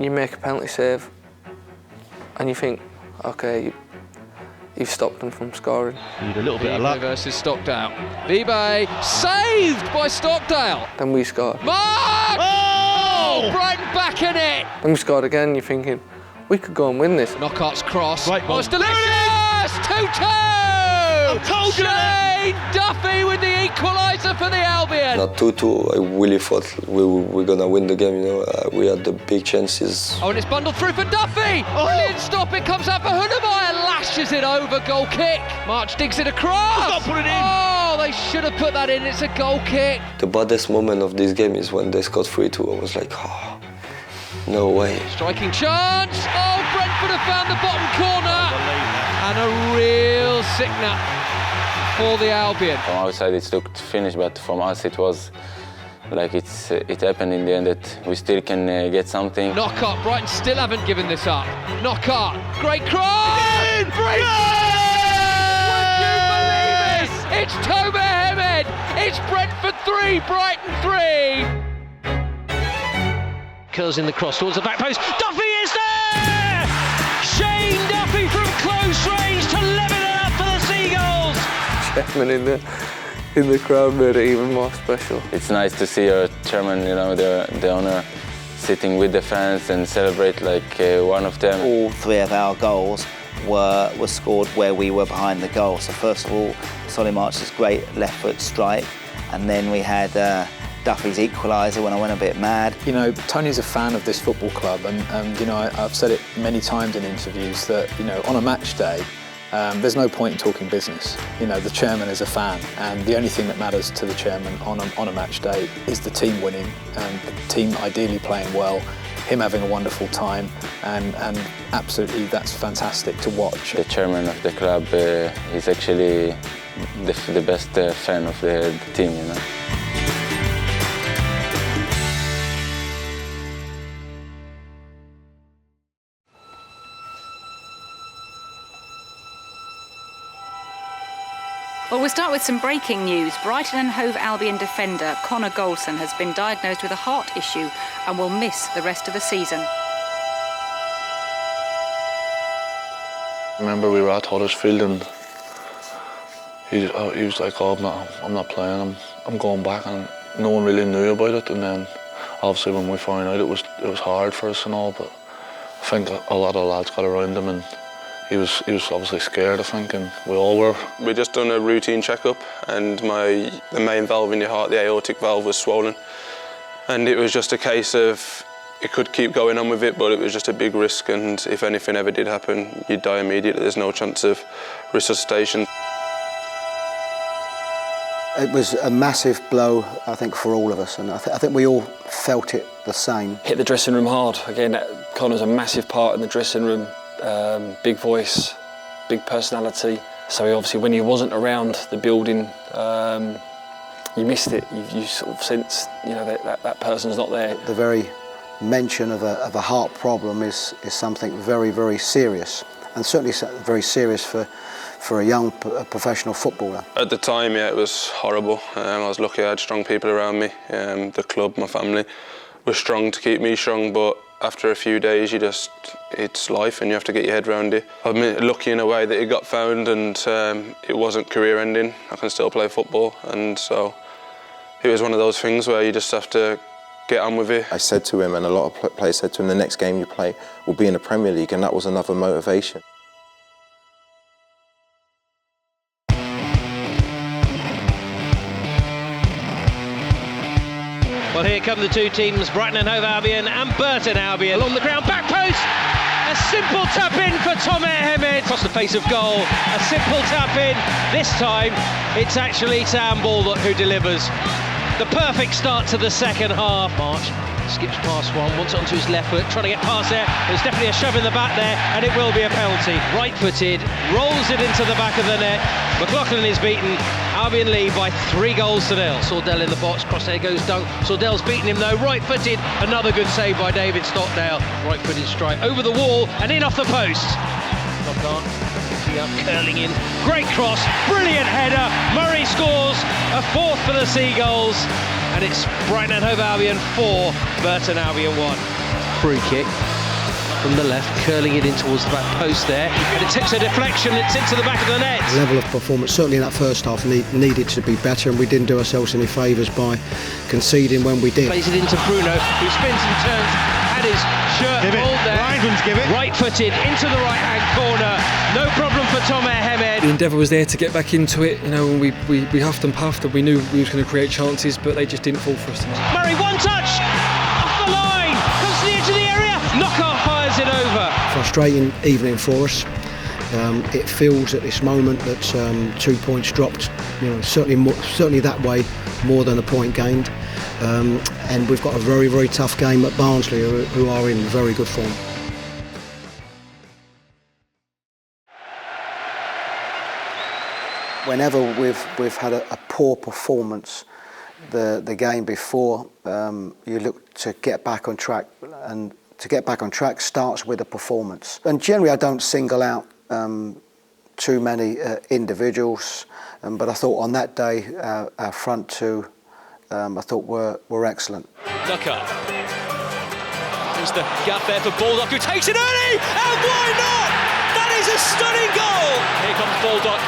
you make a penalty save, and you think, okay, you've stopped them from scoring. Need a little bit of luck. Versus Stockdale. Vibe saved by Stockdale. Then we scored. Mark! Oh! Brighton back in it. Then we scored again. You're thinking, we could go and win this. Knockout's cross. Right, oh, it's delicious! 2-2! Shane Duffy with the equaliser for the Albion. At 2-2, I really thought we were gonna win the game. We had the big chances. Oh, and it's bundled through for Duffy. Brilliant stop. It comes out for Hunemeyer. Lashes it over. Goal kick. March digs it across. Not put it in. Oh, they should have put that in. It's a goal kick. The baddest moment of this game is when they scored 3-2. I was like, oh, no way. Striking chance. Oh, Brentford have found the bottom corner. And a real sickener for the Albion. From outside it looked finished, but from us it was like it happened in the end that we still can get something. Knockout. Brighton still haven't given this up. Knockout. Great cross. Would you believe it? It's Tomer Hemed. It's Brentford 3, Brighton 3. Curls in the cross towards the back post. Duffy is there! Shane Duffy from close range to level it up for the Seagulls. Chairman in there. in the crowd made it even more special. It's nice to see our chairman, you know, the owner, sitting with the fans and celebrate like one of them. All three of our goals were scored where we were behind the goal. So first of all, Solly March's great left foot strike, and then we had Duffy's equaliser when I went a bit mad. You know, Tony's a fan of this football club, and you know, I've said it many times in interviews that, you know, on a match day, there's no point in talking business. You know, the chairman is a fan, and the only thing that matters to the chairman on a match day is the team winning, and the team ideally playing well, him having a wonderful time, and absolutely that's fantastic to watch. The chairman of the club is actually the best fan of the team, you know. Well, we'll start with some breaking news. Brighton and Hove Albion defender Connor Goldson has been diagnosed with a heart issue and will miss the rest of the season. I remember we were at Huddersfield and he was like, oh, I'm not playing, I'm going back, and no one really knew about it. And then obviously when we found out, it was hard for us and all, but I think a lot of lads got around him, and he was obviously scared, I think, and we all were. We just done a routine checkup, and the main valve in your heart, the aortic valve, was swollen. And it was just a case of, it could keep going on with it, but it was just a big risk, and if anything ever did happen, you'd die immediately. There's no chance of resuscitation. It was a massive blow, I think, for all of us, and I think we all felt it the same. Hit the dressing room hard. Again, Connor's a massive part in the dressing room. Big voice, big personality. So obviously when he wasn't around the building, you missed it. You sort of sensed, you know, that person's not there. The very mention of a heart problem is something very, very serious, and certainly very serious for a young professional footballer. At the time, yeah, it was horrible. I was lucky I had strong people around me. The club, my family, was strong to keep me strong, but after a few days, it's life and you have to get your head around it. I've been lucky in a way that it got found, and it wasn't career ending. I can still play football, and so it was one of those things where you just have to get on with it. I said to him, and a lot of players said to him, the next game you play will be in the Premier League, and that was another motivation. Well, here come the two teams, Brighton and Hove Albion and Burton Albion. Along the ground, back post, a simple tap in for Tomer Hemed. Across the face of goal, a simple tap in. This time, it's actually Sam Baldock who delivers. The perfect start to the second half. March skips past one, wants it onto his left foot, trying to get past there. There's definitely a shove in the back there, and it will be a penalty. Right-footed, rolls it into the back of the net. McLaughlin is beaten. Albion lead by 3-0. Sordell in the box, crosshair goes Dunk. Sordell's beaten him though, right-footed. Another good save by David Stockdale. Right-footed strike over the wall and in off the post. Lockhart, curling in. Great cross, brilliant header. Murray scores a fourth for the Seagulls. And it's Brighton and Hove Albion 4, Burton Albion 1. Free kick from the left, curling it in towards the back post there, and it takes a deflection, it's into the back of the net. The level of performance, certainly in that first half, needed to be better, and we didn't do ourselves any favours by conceding when we did. Plays it into Bruno, who spins and turns, had his shirt pulled there. Right-footed into the right-hand corner, no problem for Tomer Hemed. The endeavour was there to get back into it. You know, we huffed and puffed, and we knew we was going to create chances, but they just didn't fall for us tonight. Murray, one touch, off the line, comes to the edge of the area, Knockout fires it over. Frustrating evening for us. It feels at this moment that 2 points dropped, you know, certainly that way, more than a point gained. And we've got a very, very tough game at Barnsley, who are in very good form. Whenever we've had a poor performance the game before, you look to get back on track, and to get back on track starts with a performance. And generally I don't single out too many individuals, but I thought on that day our front two I thought were excellent. Ducker. There's the gap there for Baldock, who takes it early, and why not? That is a stunning goal. Here comes Baldock.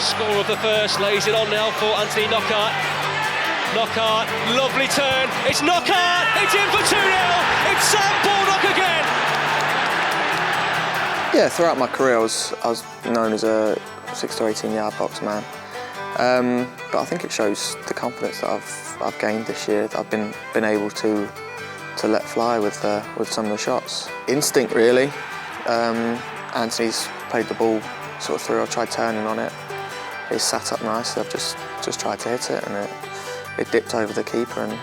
Score of the first, lays it on now for Anthony Knockaert. Knockaert, lovely turn, it's Knockaert, it's in for 2-0, it's Sam Baldock again! Yeah, throughout my career I was known as a 6 to 18 yard box man. But I think it shows the confidence that I've gained this year. I've been able to let fly with some of the shots. Instinct really. Anthony's played the ball sort of through. I tried turning on it. It's sat up nicely. I've just tried to hit it, and it dipped over the keeper, and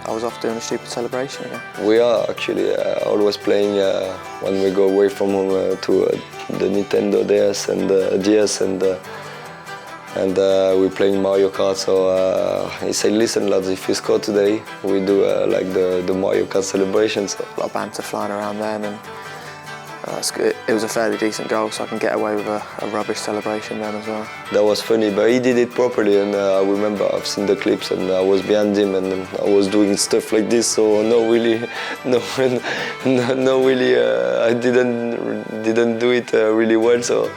I was off doing a stupid celebration again. We are actually always playing when we go away from home to the Nintendo DS and we're playing Mario Kart. So he said, "Listen, lads, if you score today, we do like the Mario Kart celebration." So a lot of banter flying around then, and it was a fairly decent goal, so I can get away with a rubbish celebration then as well. That was funny, but he did it properly, and I remember I've seen the clips, and I was behind him, and I was doing stuff like this. So I didn't do it really well. So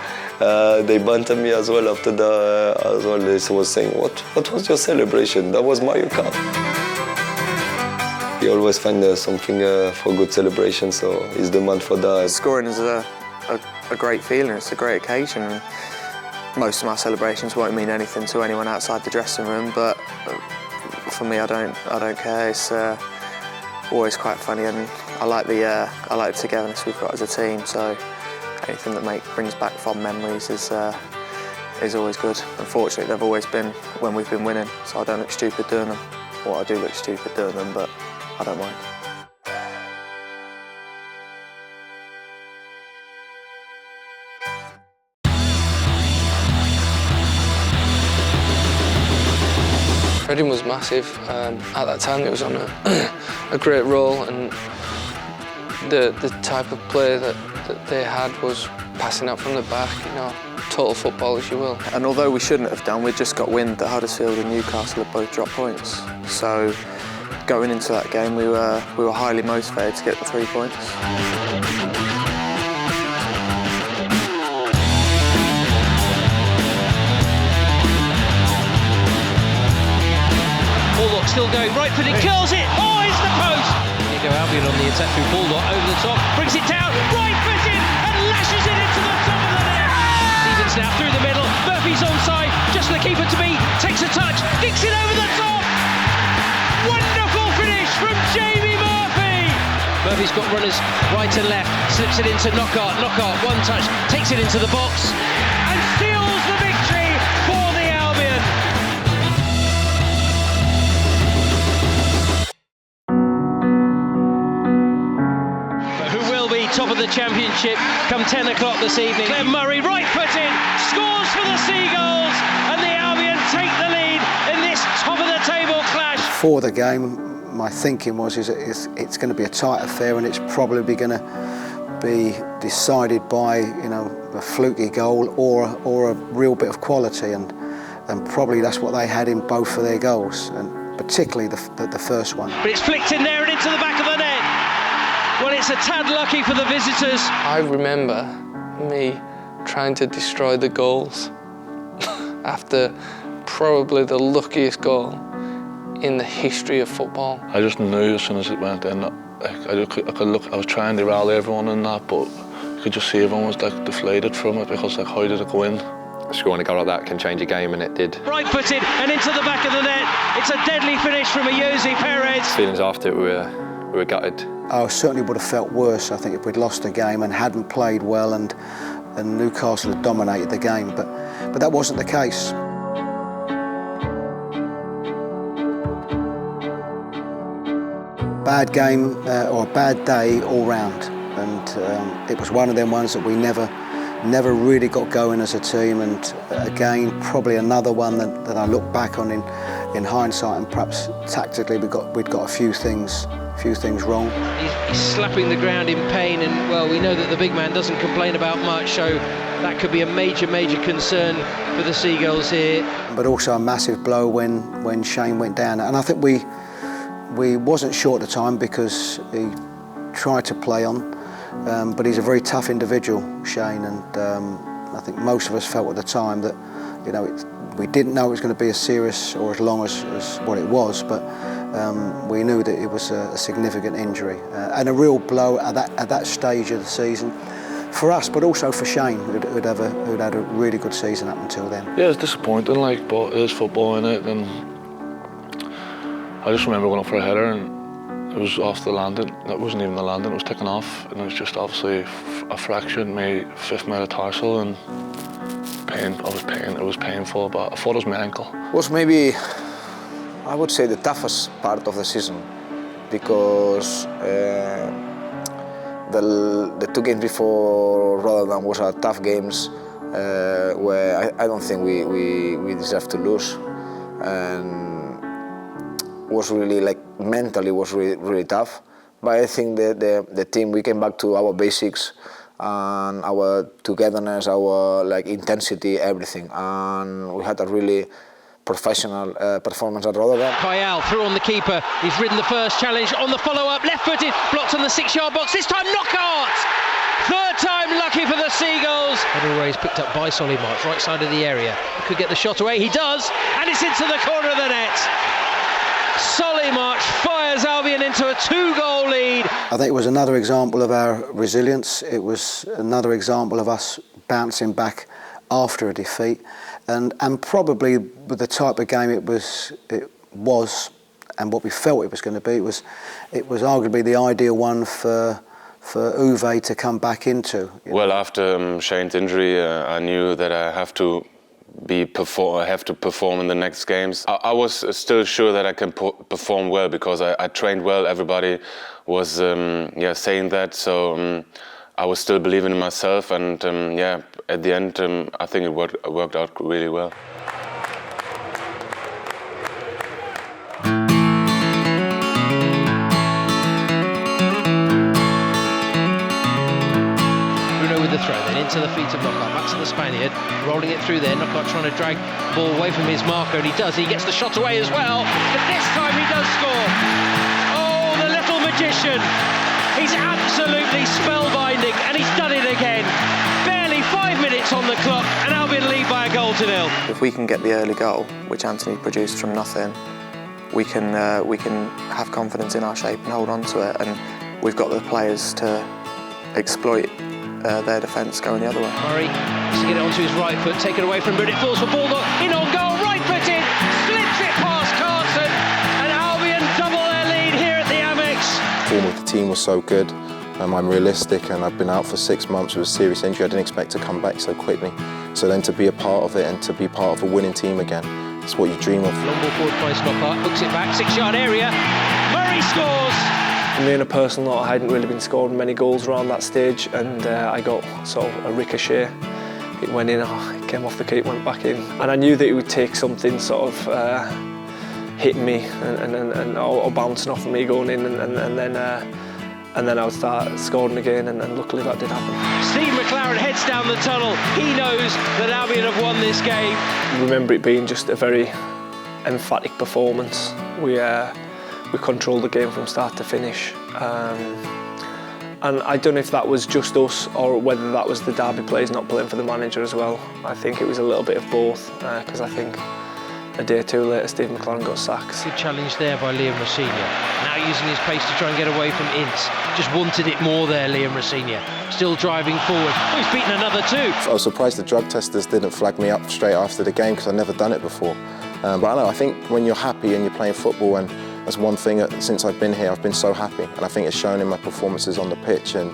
they bantered me as well after that. As well, they was saying, "What was your celebration? That was Mario Kart." He always finds something for good celebration, so he's the man for that. Scoring is a great feeling, it's a great occasion. And most of my celebrations won't mean anything to anyone outside the dressing room, but for me, I don't care. It's always quite funny, and I like the togetherness we've got as a team. So anything that brings back fond memories is always good. Unfortunately, they've always been when we've been winning, so I don't look stupid doing them. Well, I do look stupid doing them, but I don't mind. Reading was massive. At that time, it was on a great roll, and the type of play that they had was passing up from the back, total football, if you will. And although we shouldn't have done, we just got wind that Huddersfield and Newcastle had both dropped points. So going into that game, we were highly motivated to get the 3 points. Baldock still going, right foot, it curls it, oh, it's the post! Here go Albion on the attack through Baldock, over the top, brings it down, right foot in, and lashes it into the top of the net! Stevens now through the middle, Murphy's onside, just the keeper to beat, takes a touch, kicks it over the top! Wonderful finish from Jamie Murphy! Murphy's got runners right and left, slips it into Knockaert, one touch, takes it into the box, and seals the victory for the Albion! But who will be top of the championship come 10 o'clock this evening? Glenn Murray, right foot in, scores for the Seagulls, and the Albion take the lead in this top of the table clash. Before the game, my thinking was it's going to be a tight affair, and it's probably going to be decided by a fluky goal or a real bit of quality, and probably that's what they had in both of their goals, and particularly the first one. But it's flicked in there and into the back of the net. Well, it's a tad lucky for the visitors. I remember me trying to destroy the goals after probably the luckiest goal in the history of football. I just knew as soon as it went in that I could look. I was trying to rally everyone in that, but you could just see everyone was deflated from it, because how did it go in? Scoring a goal like that can change a game, and it did. Right footed and into the back of the net. It's a deadly finish from Jose Perez. Feelings after it, we were gutted. I certainly would have felt worse, I think, if we'd lost the game and hadn't played well, and Newcastle had dominated the game, but that wasn't the case. Bad game or a bad day all round, and it was one of them ones that we never really got going as a team, and again probably another one that I look back on in hindsight, and perhaps tactically we'd got a few things wrong. He's slapping the ground in pain, and well, we know that the big man doesn't complain about much, so that could be a major concern for the Seagulls here. But also a massive blow when Shane went down, and I think we wasn't sure at the time because he tried to play on, but he's a very tough individual, Shane, and I think most of us felt at the time that You know, we didn't know it was going to be as serious or as long as what it was, but we knew that it was a significant injury and a real blow at that stage of the season for us, but also for Shane, who'd had a really good season up until then. Yeah, it's disappointing, like, but it is football, innit? And I just remember going up for a header and it was off the landing. That wasn't even the landing, it was taken off, and it was just obviously a fracture in my 5th metatarsal, and it was painful, but I thought it was my ankle. It was maybe, I would say, the toughest part of the season, because the 2 games before Rotterdam was tough games where I don't think we deserved to lose, and was really, like, mentally was really tough. But I think the team, we came back to our basics and our togetherness, our intensity, everything, and we had a really professional performance at Rotterdam. Kayal through on the keeper. He's ridden the first challenge on the follow-up, left-footed, blocked on the 6-yard box. This time knockout. 3rd time lucky for the Seagulls. Header raised, picked up by Solly March, right side of the area. He could get the shot away. He does, and it's into the corner of the net. Solly March fires Albion into a 2-goal lead. I think it was another example of our resilience. It was another example of us bouncing back after a defeat, and probably with the type of game it was, and what we felt it was going to be. It was arguably the ideal one for Uwe to come back into. Well, after Shane's injury, I knew that I have to perform in the next games. I was still sure that I can perform well because I trained well. Everybody was saying that, so I was still believing in myself, and at the end I think it worked out really well. The throw then into the feet of Knockout, back to the Spaniard, rolling it through there. Knockout trying to drag the ball away from his marker, and he does. He gets the shot away as well, but this time he does score. Oh, the little magician! He's absolutely spellbinding, and he's done it again. Barely 5 minutes on the clock, and Albion lead by 1-0. If we can get the early goal, which Anthony produced from nothing, we can have confidence in our shape and hold on to it, and we've got the players to exploit their defence going the other way. Murray has to get it onto his right foot, take it away from him, but it falls for Bulldog, in on goal, right footed, slips it past Carson, and Albion double their lead here at the Amex. The form of the team was so good. I'm realistic, and I've been out for 6 months with a serious injury. I didn't expect to come back so quickly. So then to be a part of it and to be part of a winning team again, it's what you dream of. Long ball forward by Knockout, hooks it back, 6-yard area, Murray scores. For me, in a personal note, I hadn't really been scoring many goals around that stage, and I got sort of a ricochet. It went in, it came off the keep, went back in, and I knew that it would take something sort of hitting me or bouncing off of me going in, and then I would start scoring again, and luckily that did happen. Steve McLaren heads down the tunnel. He knows that Albion have won this game. I remember it being just a very emphatic performance. We controlled the game from start to finish, and I don't know if that was just us or whether that was the Derby players not playing for the manager as well. I think it was a little bit of both, because I think a day or two later Steve McLaren got sacked. Good challenge there by Liam Rossigna. Now using his pace to try and get away from Ince. Just wanted it more there, Liam Rossigna. Still driving forward. Oh, he's beaten another 2. I was surprised the drug testers didn't flag me up straight after the game because I'd never done it before. But I know, I think when you're happy and you're playing football, and that's one thing since I've been here, I've been so happy, and I think it's shown in my performances on the pitch, and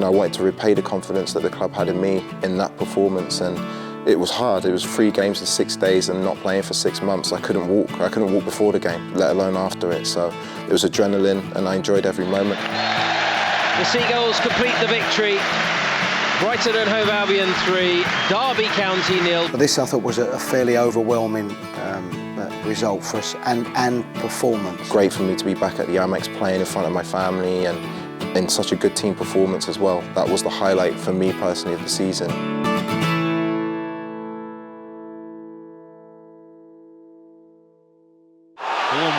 I wanted to repay the confidence that the club had in me in that performance, and it was hard. It was 3 games in 6 days and not playing for 6 months. I couldn't walk before the game, let alone after it, so it was adrenaline and I enjoyed every moment. The Seagulls complete the victory. Brighton and Hove Albion 3, Derby County 0. This, I thought, was a fairly overwhelming result for us and performance. Great for me to be back at the Amex playing in front of my family and in such a good team performance as well. That was the highlight for me personally of the season.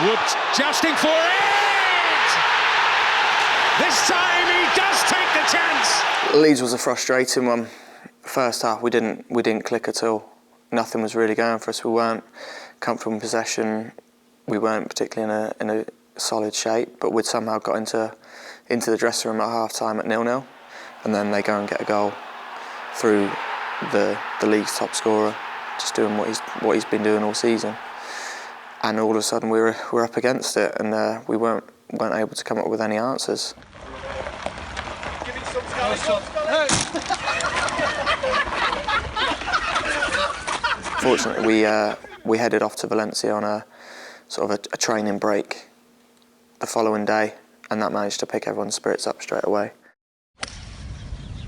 Whooped, jousting for it! This time he does take the chance! Leeds was a frustrating one. First half we didn't click at all. nothing was really going for us. We weren't comfortable in possession. We weren't particularly in a solid shape, but we'd somehow got into the dressing room at half-time at 0-0, and then they go and get a goal through the league's top scorer, just doing what he's been doing all season. And all of a sudden we're up against it, and we weren't able to come up with any answers. Fortunately, we headed off to Valencia on a training break the following day, and that managed to pick everyone's spirits up straight away.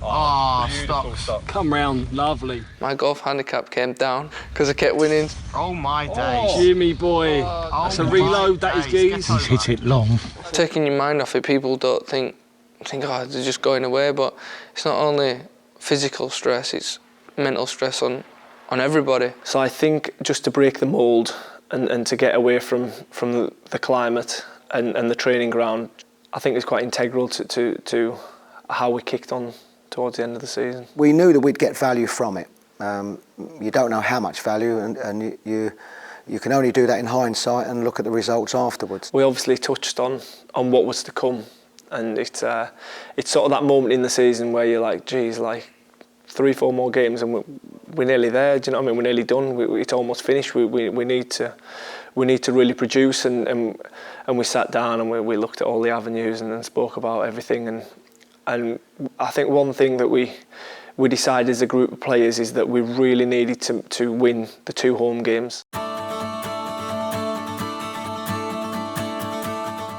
Oh, stop. Come round, lovely. My golf handicap came down because I kept winning. Oh my days. Jimmy boy, that's a reload, that is geez. He's hit it long. Taking your mind off it, people don't think, oh, they're just going away, but it's not only physical stress, it's mental stress on everybody. So I think just to break the mould and to get away from the climate and the training ground, I think it's quite integral to how we kicked on towards the end of the season. We knew that we'd get value from it. You don't know how much value, and you can only do that in hindsight and look at the results afterwards. We obviously touched on what was to come, and it's sort of that moment in the season where you're like, geez, like 3-4 more games and we're nearly there. Do you know what I mean? We're nearly done. It's almost finished. We need to really produce, and we sat down and we looked at all the avenues and spoke about everything, and I think one thing that we decided as a group of players is that we really needed to win the 2 home games.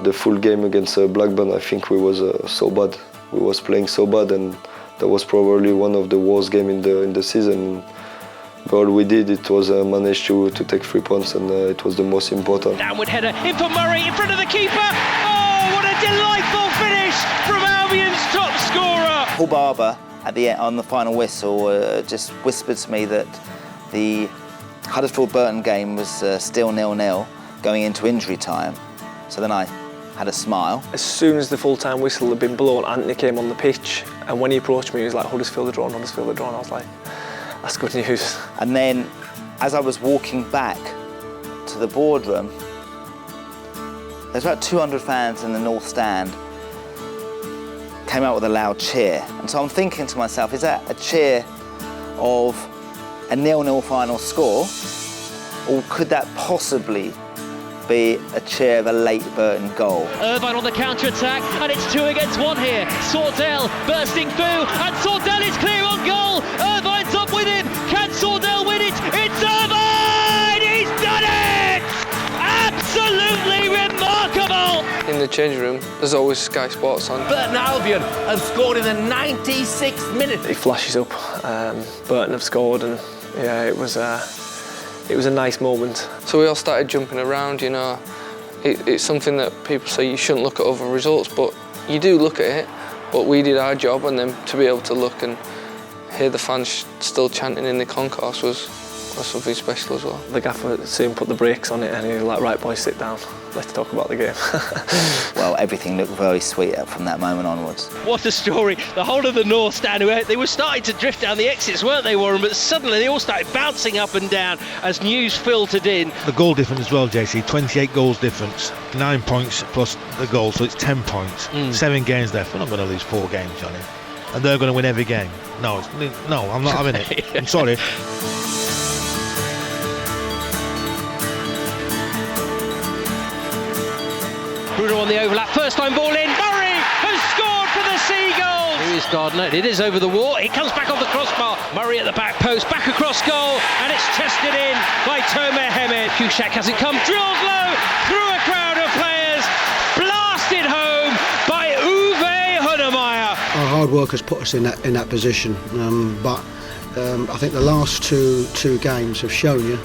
The full game against Blackburn, I think we was so bad. We was playing so bad, and that was probably one of the worst games in the season. But all we did, it was manage to take 3 points, and it was the most important. Downward header in for Murray in front of the keeper. Oh, what a delightful finish from Albion's top scorer. Paul Barber on the final whistle just whispered to me that the Huddersfield-Burton game was still 0-0 going into injury time. So then I had a smile. As soon as the full-time whistle had been blown, Anthony came on the pitch, and when he approached me, he was like, Huddersfield are drawn, Huddersfield are drawn. I was like, that's good news. And then, as I was walking back to the boardroom, there's about 200 fans in the North Stand came out with a loud cheer. And so I'm thinking to myself, is that a cheer of a 0-0 final score, or could that possibly be a cheer of a late Burton goal? Irvine on the counter-attack, and it's 2 against 1 here. Sordell bursting through, and Sordell is clear on goal. Irvine's up with him. Can Sordell win it? It's Irvine! He's done it! Absolutely remarkable! In the changing room, there's always Sky Sports on. Burton Albion have scored in the 96th minute. It flashes up. Burton have scored, and yeah, it was a nice moment. So we all started jumping around, you know. It's something that people say you shouldn't look at other results, but you do look at it. But we did our job, and then to be able to look and hear the fans still chanting in the concourse was something special as well. The gaffer soon put the brakes on it, and he was like, right boys, sit down. Let's talk about the game. Well, everything looked very sweet from that moment onwards. What a story. The whole of the North Stand, they were starting to drift down the exits, weren't they, Warren? But suddenly they all started bouncing up and down as news filtered in. The goal difference as well, JC, 28 goals difference, 9 points plus the goal, so it's 10 points. 7 games left. We're not going to lose 4 games, Johnny. And they're going to win every game. No, I'm not having it. I'm sorry. Bruno on the overlap, first time ball in. Murray has scored for the Seagulls. Here is Gardner, it is over the wall. It comes back off the crossbar. Murray at the back post, back across goal, and it's chested in by Tomer Hemed. Kushak hasn't come, drills low through a crowd of players, blasted home by Uwe Hunemeyer. Our hard work has put us in that position, but I think the last two games have shown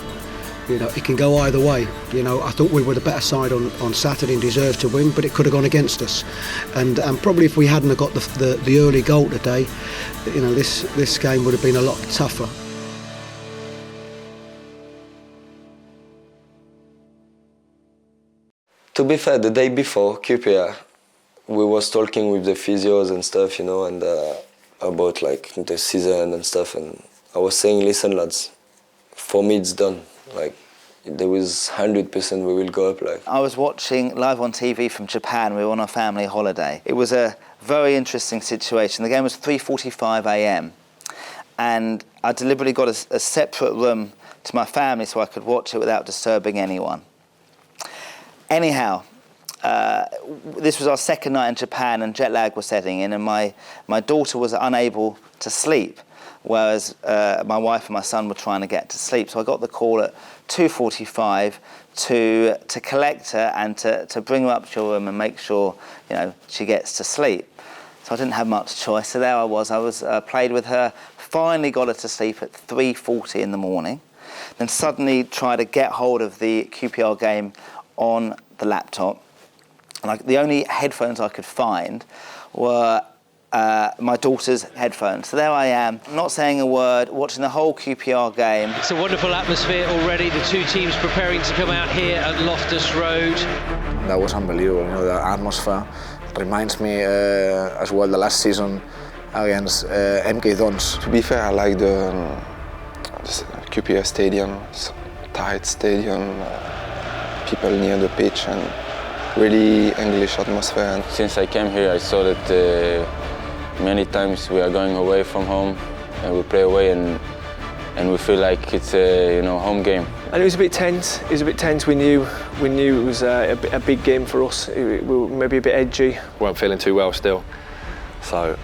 you know, it can go either way. You know, I thought we were the better side on Saturday and deserved to win, but it could have gone against us. And probably if we hadn't have got the early goal today, you know, this game would have been a lot tougher. To be fair, the day before QPR, we was talking with the physios and stuff, you know, and about like the season and stuff. And I was saying, listen, lads, for me it's done. Like there was 100% we will go up. Like I was watching live on TV from Japan. We were on a family holiday. It was a very interesting situation. The game was 3:45 a.m. and I deliberately got a separate room to my family so I could watch it without disturbing anyone. Anyhow, this was our second night in Japan and jet lag was setting in, and my daughter was unable to sleep, whereas my wife and my son were trying to get to sleep. So I got the call at 2:45 to collect her and to bring her up to her room and make sure, you know, she gets to sleep. So I didn't have much choice. So there I was played with her, finally got her to sleep at 3:40 in the morning, then suddenly tried to get hold of the QPR game on the laptop. And the only headphones I could find were my daughter's headphones. So there I am, not saying a word, watching the whole QPR game. It's a wonderful atmosphere already. The two teams preparing to come out here at Loftus Road. That was unbelievable. You know, the atmosphere reminds me as well the last season against MK Dons. To be fair, I like the QPR stadium. It's a tight stadium, people near the pitch, and really English atmosphere. Since I came here, I saw that many times we are going away from home and we play away and we feel like it's a home game. And it was a bit tense. We knew it was a big game for us. We were maybe a bit edgy. Weren't feeling too well still, so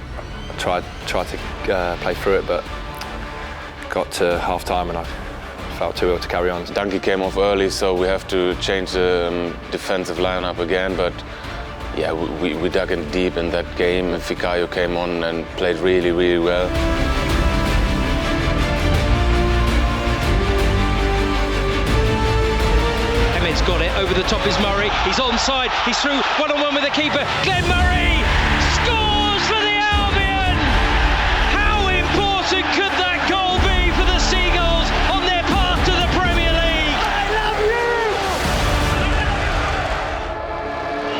I tried to play through it, but got to half time and I felt too ill to carry on. Donkey came off early, so we have to change the defensive lineup again, but yeah, we dug in deep in that game. Fikayo came on and played really, really well. Emmett's got it, over the top is Murray. He's onside, he's through, one-on-one with the keeper. Glenn Murray scores for the Albion! How important could that goal be for the Seagulls on their path to the Premier League? I love you!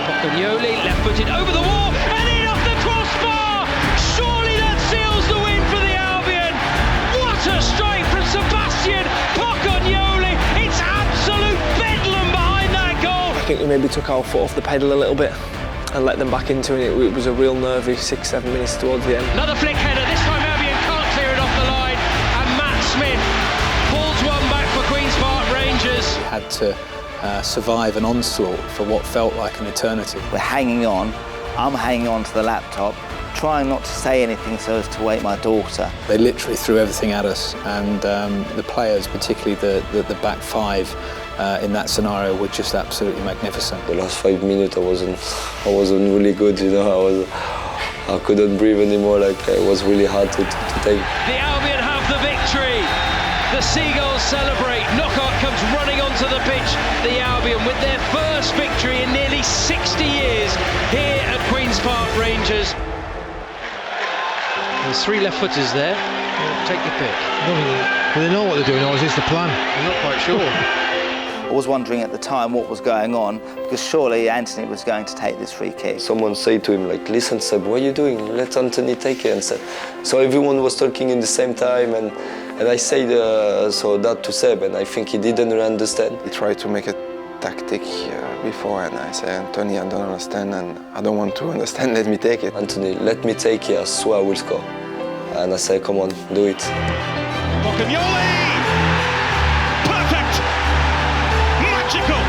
Pocognoli, left-footed over the wall, and in off the crossbar! Surely that seals the win for the Albion! What a strike from Sebastian Pocognoli! It's absolute bedlam behind that goal! I think we maybe took our foot off the pedal a little bit and let them back into it. It was a real nervy 6-7 minutes towards the end. Another flick header, this time Albion can't clear it off the line, and Matt Smith pulls one back for Queen's Park Rangers. Had to survive an onslaught for what felt like an eternity. We're hanging on, I'm hanging on to the laptop, trying not to say anything so as to wake my daughter. They literally threw everything at us, and the players, particularly the back five, in that scenario were just absolutely magnificent. The last 5 minutes I wasn't really good, you know. I couldn't breathe anymore. Like it was really hard to take. The Albion have the victory. The Seagulls celebrate. Knockout comes running onto the pitch. The Albion with their first victory in nearly 60 years here at Queen's Park Rangers. There's three left-footers there. Take your pick. Well, they know what they're doing, or is this the plan? I'm not quite sure. I was wondering at the time what was going on, because surely Anthony was going to take this free kick. Someone said to him, like, listen Seb, what are you doing? Let Anthony take it. And Seb. So everyone was talking in the same time, and I said so that to Seb, and I think he didn't understand. He tried to make a tactic before, and I said, Anthony, I don't understand, and I don't want to understand, let me take it. Anthony, let me take it, I swear I will score. And I said, come on, do it. Pocognoli! Perfect! Magical!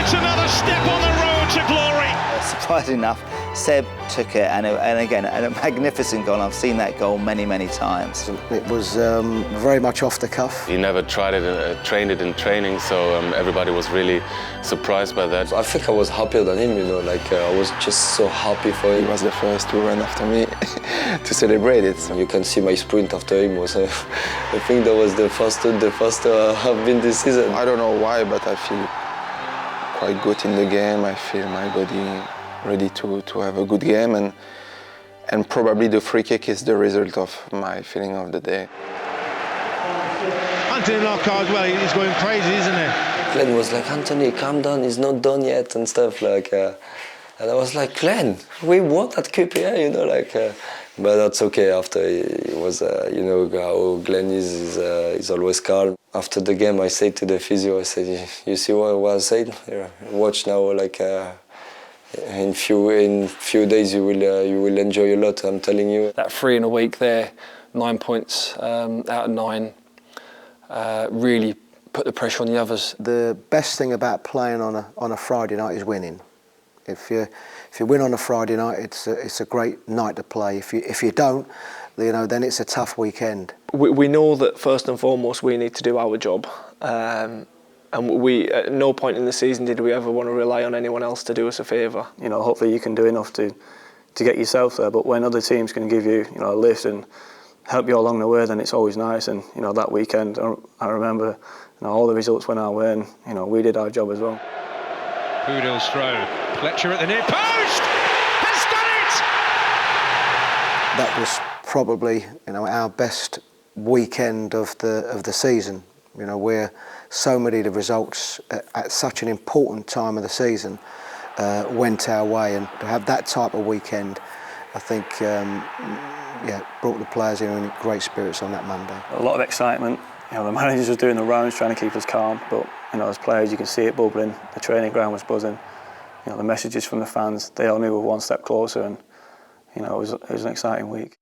It's another step on the road to glory! Surprisingly enough, Seb took it, and again, a magnificent goal. I've seen that goal many, many times. It was very much off the cuff. He never tried it, trained it in training, so everybody was really surprised by that. I think I was happier than him, you know, like I was just so happy for him. He was the first to run after me to celebrate it. So you can see my sprint after him was, I think that was the faster I've been this season. I don't know why, but I feel quite good in the game. I feel my body ready to have a good game, and probably the free kick is the result of my feeling of the day. Anthony Lockhart, well, he's going crazy, isn't he? Glenn was like, Anthony, calm down, he's not done yet and stuff like. And I was like, Glenn, we won at QPR, you know, like But that's okay. After he was, you know how Glenn is. He's always calm. After the game, I said to the physio, I said, "You see what I said? Here, watch now. Like in few days, you will enjoy a lot. I'm telling you." That 3 in a week there, 9 points out of 9, really put the pressure on the others. The best thing about playing on a Friday night is winning. If you win on a Friday night, it's a great night to play. If you don't, you know, then it's a tough weekend. We know that first and foremost we need to do our job, and we at no point in the season did we ever want to rely on anyone else to do us a favour. You know, hopefully you can do enough to get yourself there. But when other teams can give you, you know, a lift and help you along the way, then it's always nice. And you know, that weekend I remember, you know, all the results went our way, and you know, we did our job as well. Boudil's throw. Fletcher at the near post! Has done it! That was probably, you know, our best weekend of the season. You know, where so many of the results at such an important time of the season went our way, and to have that type of weekend, I think, brought the players in great spirits on that Monday. A lot of excitement. You know, the managers was doing the rounds trying to keep us calm, but you know, as players you can see it bubbling. The training ground was buzzing. You know, the messages from the fans, they all knew we were one step closer, and you know, it was an exciting week.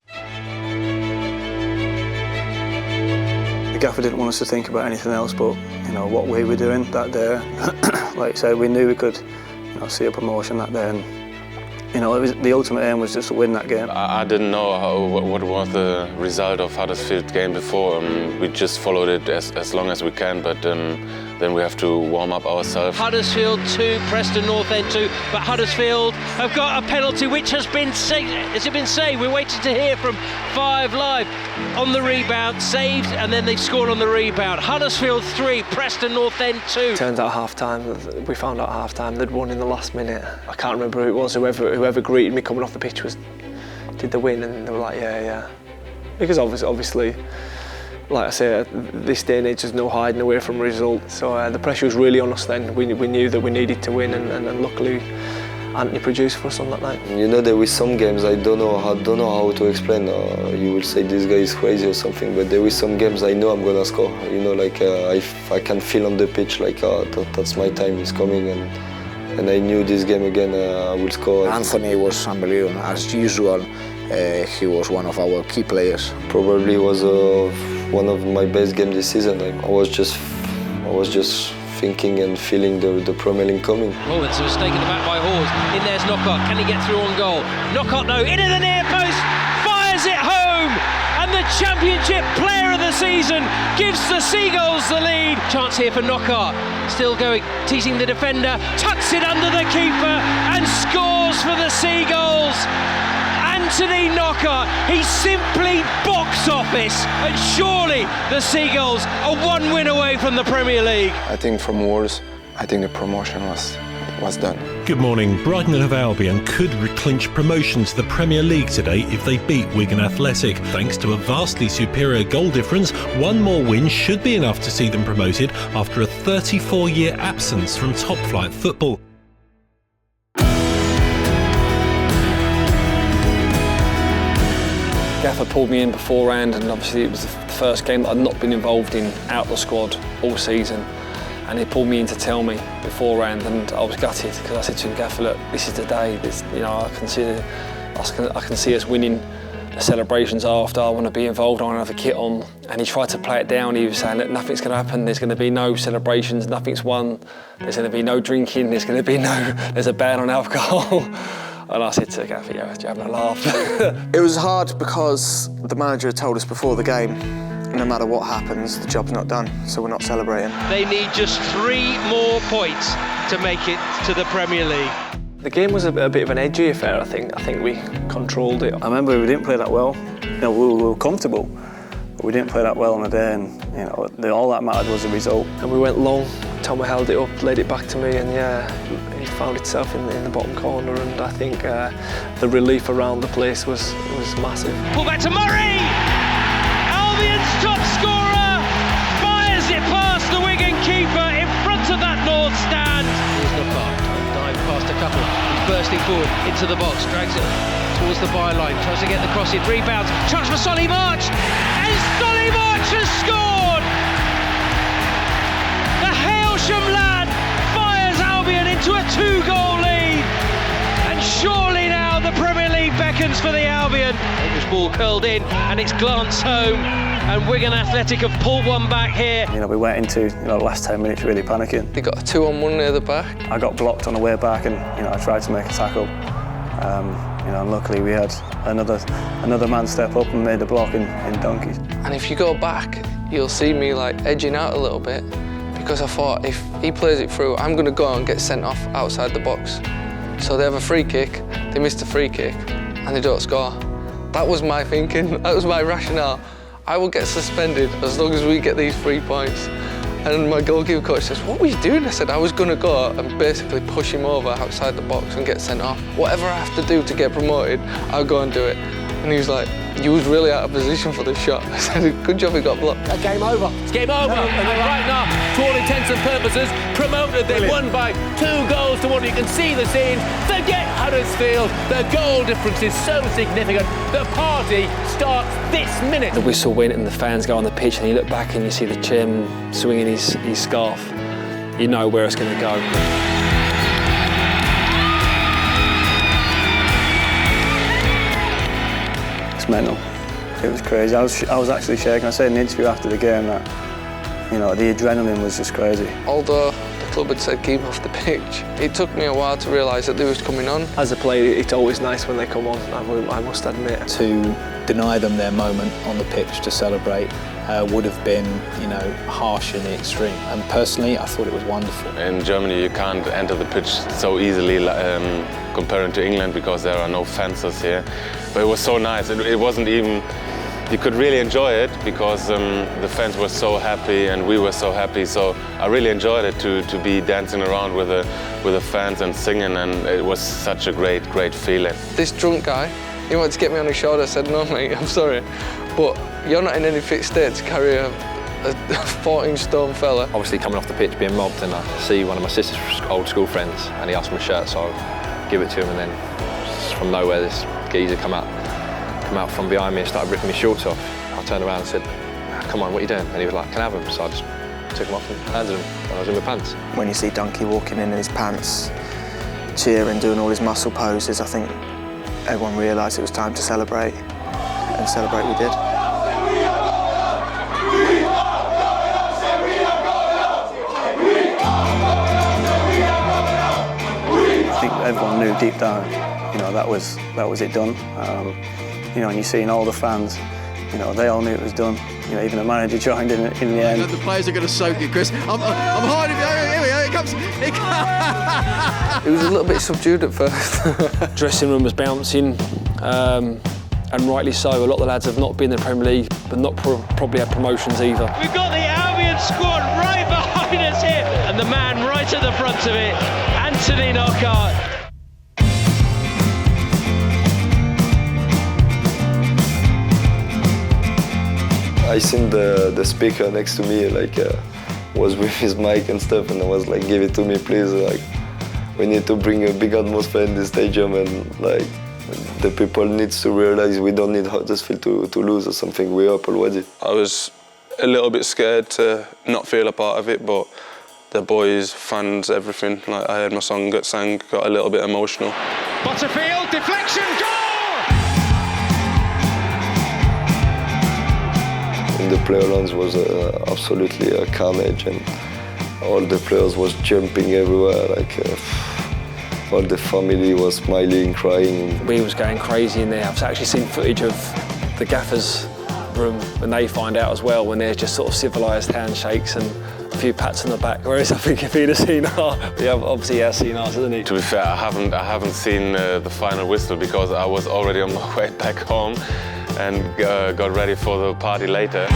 The gaffer didn't want us to think about anything else but, you know, what we were doing that day. Like I said, we knew we could, you know, see a promotion that day, and you know, the ultimate aim was just to win that game. I didn't know what was the result of Huddersfield game before. We just followed it as long as we can, but then we have to warm up ourselves. Huddersfield 2, Preston North End 2, but Huddersfield have got a penalty which has been saved. Has it been saved? We're waiting to hear from 5 Live. On the rebound, saved, and then they've scored on the rebound. Huddersfield 3, Preston North End 2. Turns out we found out at half-time they'd won in the last minute. I can't remember who it was, whoever greeted me coming off the pitch did the win, and they were like, yeah. Because obviously, like I say, this day and age there's no hiding away from results. So the pressure was really on us then. We knew that we needed to win, and luckily Anthony produced for us on that night. You know, there were some games I don't know how to explain. You will say this guy is crazy or something, but there were some games I know I'm gonna score. You know, like I can feel on the pitch like that's my time is coming, and I knew this game again I will score. Anthony was unbelievable as usual. He was one of our key players. Probably was one of my best games this season. I was just thinking and feeling the Premier League coming. Rollins was taken aback by Hawes. In there's Knockout. Can he get through on goal? Knockout though, into the near post, fires it home, and the Championship Player of the Season gives the Seagulls the lead. Chance here for Knockout. Still going, teasing the defender, tucks it under the keeper, and scores for the Seagulls. Anthony Knockout, he's simply box office, and surely the Seagulls are 1 win away from the Premier League. I think from Wolves, I think the promotion was done. Good morning. Brighton Hove Albion could clinch promotion to the Premier League today if they beat Wigan Athletic. Thanks to a vastly superior goal difference, one more win should be enough to see them promoted after a 34-year absence from top-flight football. Gaffer pulled me in beforehand, and obviously it was the first game that I'd not been involved in out the squad all season, and he pulled me in to tell me beforehand, and I was gutted because I said to him, Gaffer, look, this is the day. You know, I can see us winning the celebrations after. I want to be involved. I want to have a kit on. And he tried to play it down. He was saying that nothing's going to happen. There's going to be no celebrations. Nothing's won. There's going to be no drinking. There's a ban on alcohol. And I said to the gaffer, yeah, you're having a laugh. It was hard because the manager had told us before the game, no matter what happens, the job's not done, so we're not celebrating. They need just 3 more points to make it to the Premier League. The game was a bit of an edgy affair, I think. I think we controlled it. I remember we didn't play that well. You know, we were comfortable, but we didn't play that well on the day, and you know, all that mattered was the result. And we went long. Tom held it up, laid it back to me, and yeah, it found itself in the bottom corner, and I think the relief around the place was massive. Pull back to Murray! Albion's top scorer fires it past the Wigan keeper in front of that North stand. Here's Knockout, dive past a couple, he's bursting forward into the box, drags it towards the byline, tries to get the cross in, rebounds, chance for Solly March, and Solly March has scored! The Hailsham lad fires Albion into a 2-goal lead, and surely now the Premier League beckons for the Albion. This ball curled in, and it's glanced home, and Wigan Athletic have pulled one back here. You know, we went into the last 10 minutes really panicking. They got a 2-on-1 near the back. I got blocked on the way back, and I tried to make a tackle. And luckily we had another man step up and made the block in donkeys. And if you go back, you'll see me like edging out a little bit, because I thought if he plays it through, I'm going to go and get sent off outside the box. So they have a free kick, they miss the free kick, and they don't score. That was my thinking, that was my rationale. I will get suspended as long as we get these 3 points. And my goalkeeper coach says, what were you doing? I said, I was going to go and basically push him over outside the box and get sent off. Whatever I have to do to get promoted, I'll go and do it. And he was like, you was really out of position for this shot. I said, good job he got blocked. Game over. It's game over. And they're right now, to all intents and purposes, promoted. They won by 2 goals to 1. You can see the scenes. Forget Huddersfield. The goal difference is so significant. The party starts this minute. The whistle went and the fans go on the pitch, and you look back and you see the chairman swinging his scarf. You know where it's going to go. Mental. It was crazy. I was actually shaking. I said in the interview after the game that the adrenaline was just crazy. Although the club had said keep off the pitch, it took me a while to realise that they was coming on. As a player, it's always nice when they come on, I must admit. To deny them their moment on the pitch to celebrate would have been, harsh in the extreme. And personally, I thought it was wonderful. In Germany, you can't enter the pitch so easily comparing to England, because there are no fences here. But it was so nice. It wasn't even, you could really enjoy it because the fans were so happy and we were so happy. So I really enjoyed it to be dancing around with the fans and singing, and it was such a great feeling. This drunk guy, he wanted to get me on his shoulder. I said, no mate, I'm sorry, but you're not in any fit state to carry a 14-stone fella. Obviously coming off the pitch being mobbed, and I see one of my sister's old school friends and he asked for my shirt, so I give it to him, and then from nowhere this geezer come out from behind me and started ripping my shorts off. I turned around and said, come on, what are you doing? And he was like, can I have them? So I just took them off and handed them, and I was in my pants. When you see Donkey walking in his pants, cheering, doing all his muscle poses, I think everyone realised it was time to celebrate, and celebrate we did. I think everyone knew deep down, that was it done. And you're seeing all the fans, they all knew it was done. Even the manager joined in the end. The players are going to soak it, Chris. I'm hiding. Here we go. It comes. It was a little bit subdued at first. Dressing room was bouncing, and rightly so. A lot of the lads have not been in the Premier League, but not probably had promotions either. We've got the Albion squad right behind us here, and the man right at the front of it, Anthony Knockaert. I seen the speaker next to me, was with his mic and stuff, and I was like, give it to me, please. We need to bring a big atmosphere in the stadium, and the people need to realize we don't need Huddersfield to lose or something. We're up already. I was a little bit scared to not feel a part of it, but the boys, fans, everything. I heard my song get sang, got a little bit emotional. Butterfield, deflection, goal! In the player lounge was absolutely a carnage, and all the players was jumping everywhere. All the family was smiling, crying. We was going crazy in there. I've actually seen footage of the gaffers' room when they find out as well, when there's just sort of civilised handshakes and a few pats on the back. Whereas I think if he'd have seen obviously he has seen ours, hasn't he? To be fair, I haven't seen the final whistle because I was already on my way back home and got ready for the party later.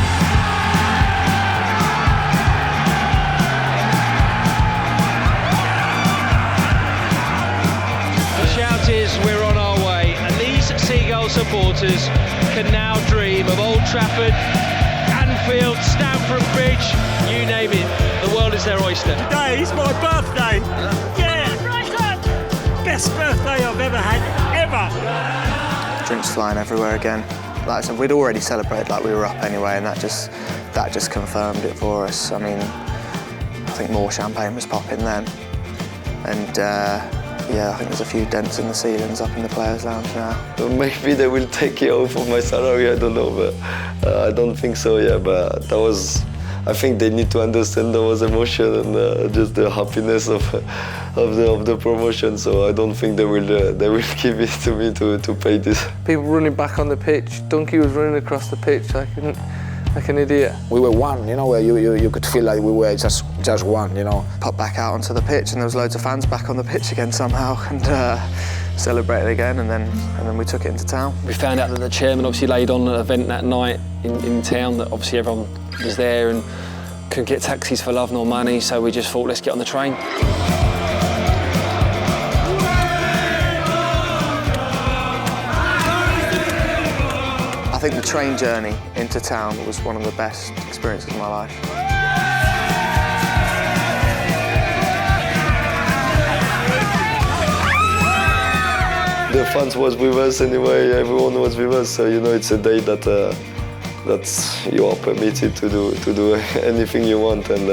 The shout is we're on our way, and these Seagull supporters can now dream of Old Trafford, Anfield, Stamford Bridge, you name it. The world is their oyster. Today is my birthday. Yeah, best birthday I've ever had, ever. drinks flying everywhere again. Like I said, we'd already celebrated like we were up anyway, and that just confirmed it for us. I mean, I think more champagne was popping then, and yeah, I think there's a few dents in the ceilings up in the players' lounge now. Maybe they will take it off of my salary, I don't know, but I don't think so, yeah, but that was, I think they need to understand there was emotion and just the happiness of the promotion, so I don't think they will give it to me to pay this. People running back on the pitch, Donkey was running across the pitch like an idiot. We were one, you know, where you could feel like we were just one, you know. Popped back out onto the pitch and there was loads of fans back on the pitch again somehow, and celebrated again, and then we took it into town. We found out that the chairman obviously laid on an event that night in town, that obviously everyone was there and couldn't get taxis for love nor money, so we just thought, let's get on the train. I think the train journey into town was one of the best experiences of my life. The fans was with us anyway, everyone was with us, so you know it's a day that you are permitted to do anything you want, and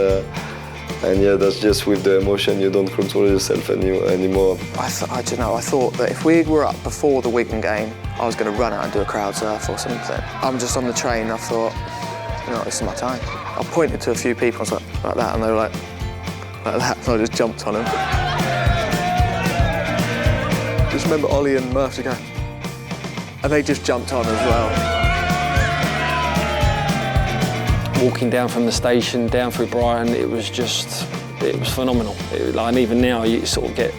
yeah, that's just with the emotion, you don't control yourself anymore. I thought that if we were up before the Wigan game, I was going to run out and do a crowd surf or something. I'm just on the train, I thought, you know, this is my time. I pointed to a few people, I was like that, and they were like that, so I just jumped on them. Just remember Ollie and Murphy going, and they just jumped on as well. Walking down from the station, down through Brighton, it was phenomenal. And even now, you sort of get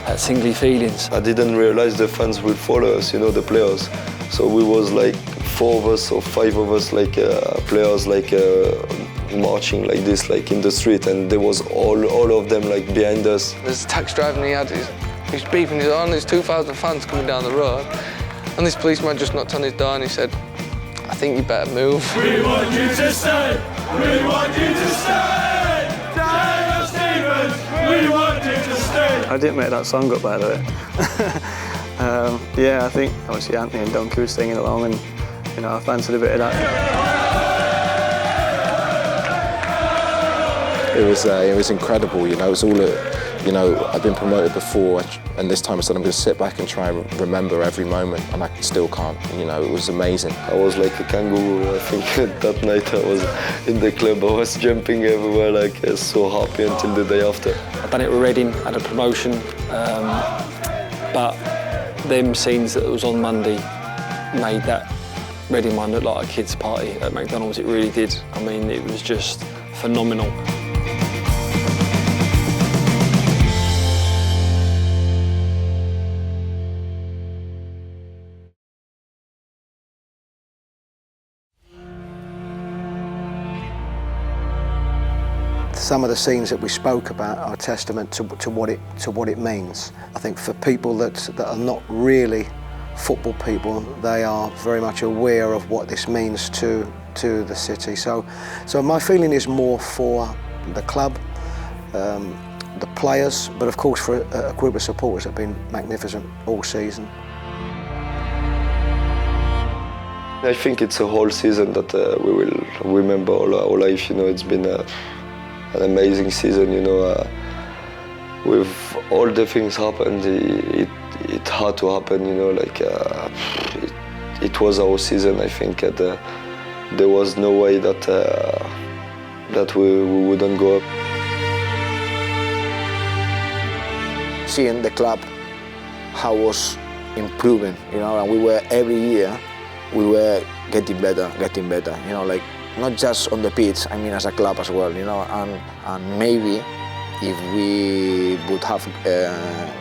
that tingly feelings. I didn't realise the fans would follow us, you know, the players. So we was like 4 of us or 5 of us, like players, like marching like this, like in the street, and there was all of them like behind us. There's a taxi driver and he's beeping his horn, there's 2,000 fans coming down the road, and this policeman just knocked on his door and he said, I think you better move. We want you to stay! We want you to stay! Daniel Stevens, we want you to stay! I didn't make that song up, by the way. Yeah, I think obviously Anthony and Donkey was singing along, and you know, I fancied a bit of that. It was incredible, you know. It was all you know, I've been promoted before, and this time I said I'm going to sit back and try and remember every moment, and I still can't. You know, it was amazing. I was like a kangaroo. I think that night I was in the club. I was jumping everywhere, like so happy until the day after. I've done it with Reading, had a promotion, but them scenes that was on Monday made that Reading one look like a kids' party at McDonald's. It really did. I mean, it was just phenomenal. Some of the scenes that we spoke about are a testament to what it means. I think for people that are not really football people, they are very much aware of what this means to the city. So my feeling is more for the club, the players, but of course for a group of supporters that have been magnificent all season. I think it's a whole season that we will remember all our life. You know, it's been an amazing season, you know, with all the things happened, it had to happen, you know, like it was our season, I think, and there was no way that we wouldn't go up. Seeing the club, how it was improving, you know, and we were every year, we were getting better, you know, like not just on the pitch, I mean as a club as well, you know, and maybe if we would have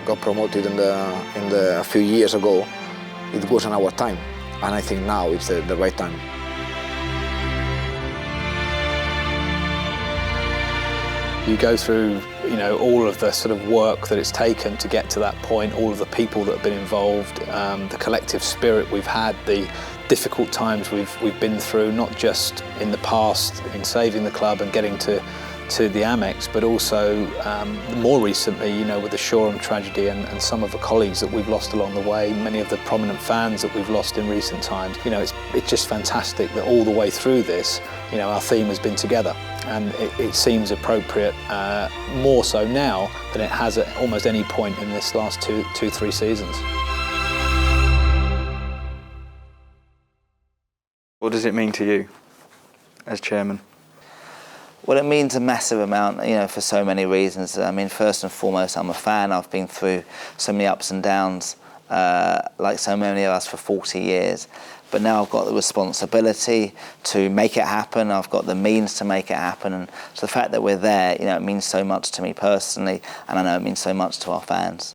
got promoted in the a few years ago, it wasn't our time, and I think now it's the right time. You go through, you know, all of the sort of work that it's taken to get to that point, all of the people that have been involved, the collective spirit we've had, the difficult times we've been through, not just in the past in saving the club and getting to to the Amex, but also more recently, you know, with the Shoreham tragedy and some of the colleagues that we've lost along the way, many of the prominent fans that we've lost in recent times. You know, it's just fantastic that all the way through this, you know, our theme has been together, and it seems appropriate more so now than it has at almost any point in this last three seasons. What does it mean to you as chairman? Well, it means a massive amount, you know, for so many reasons. I mean, first and foremost, I'm a fan. I've been through so many ups and downs, like so many of us, for 40 years. But now I've got the responsibility to make it happen. I've got the means to make it happen. And so the fact that we're there, you know, it means so much to me personally, and I know it means so much to our fans.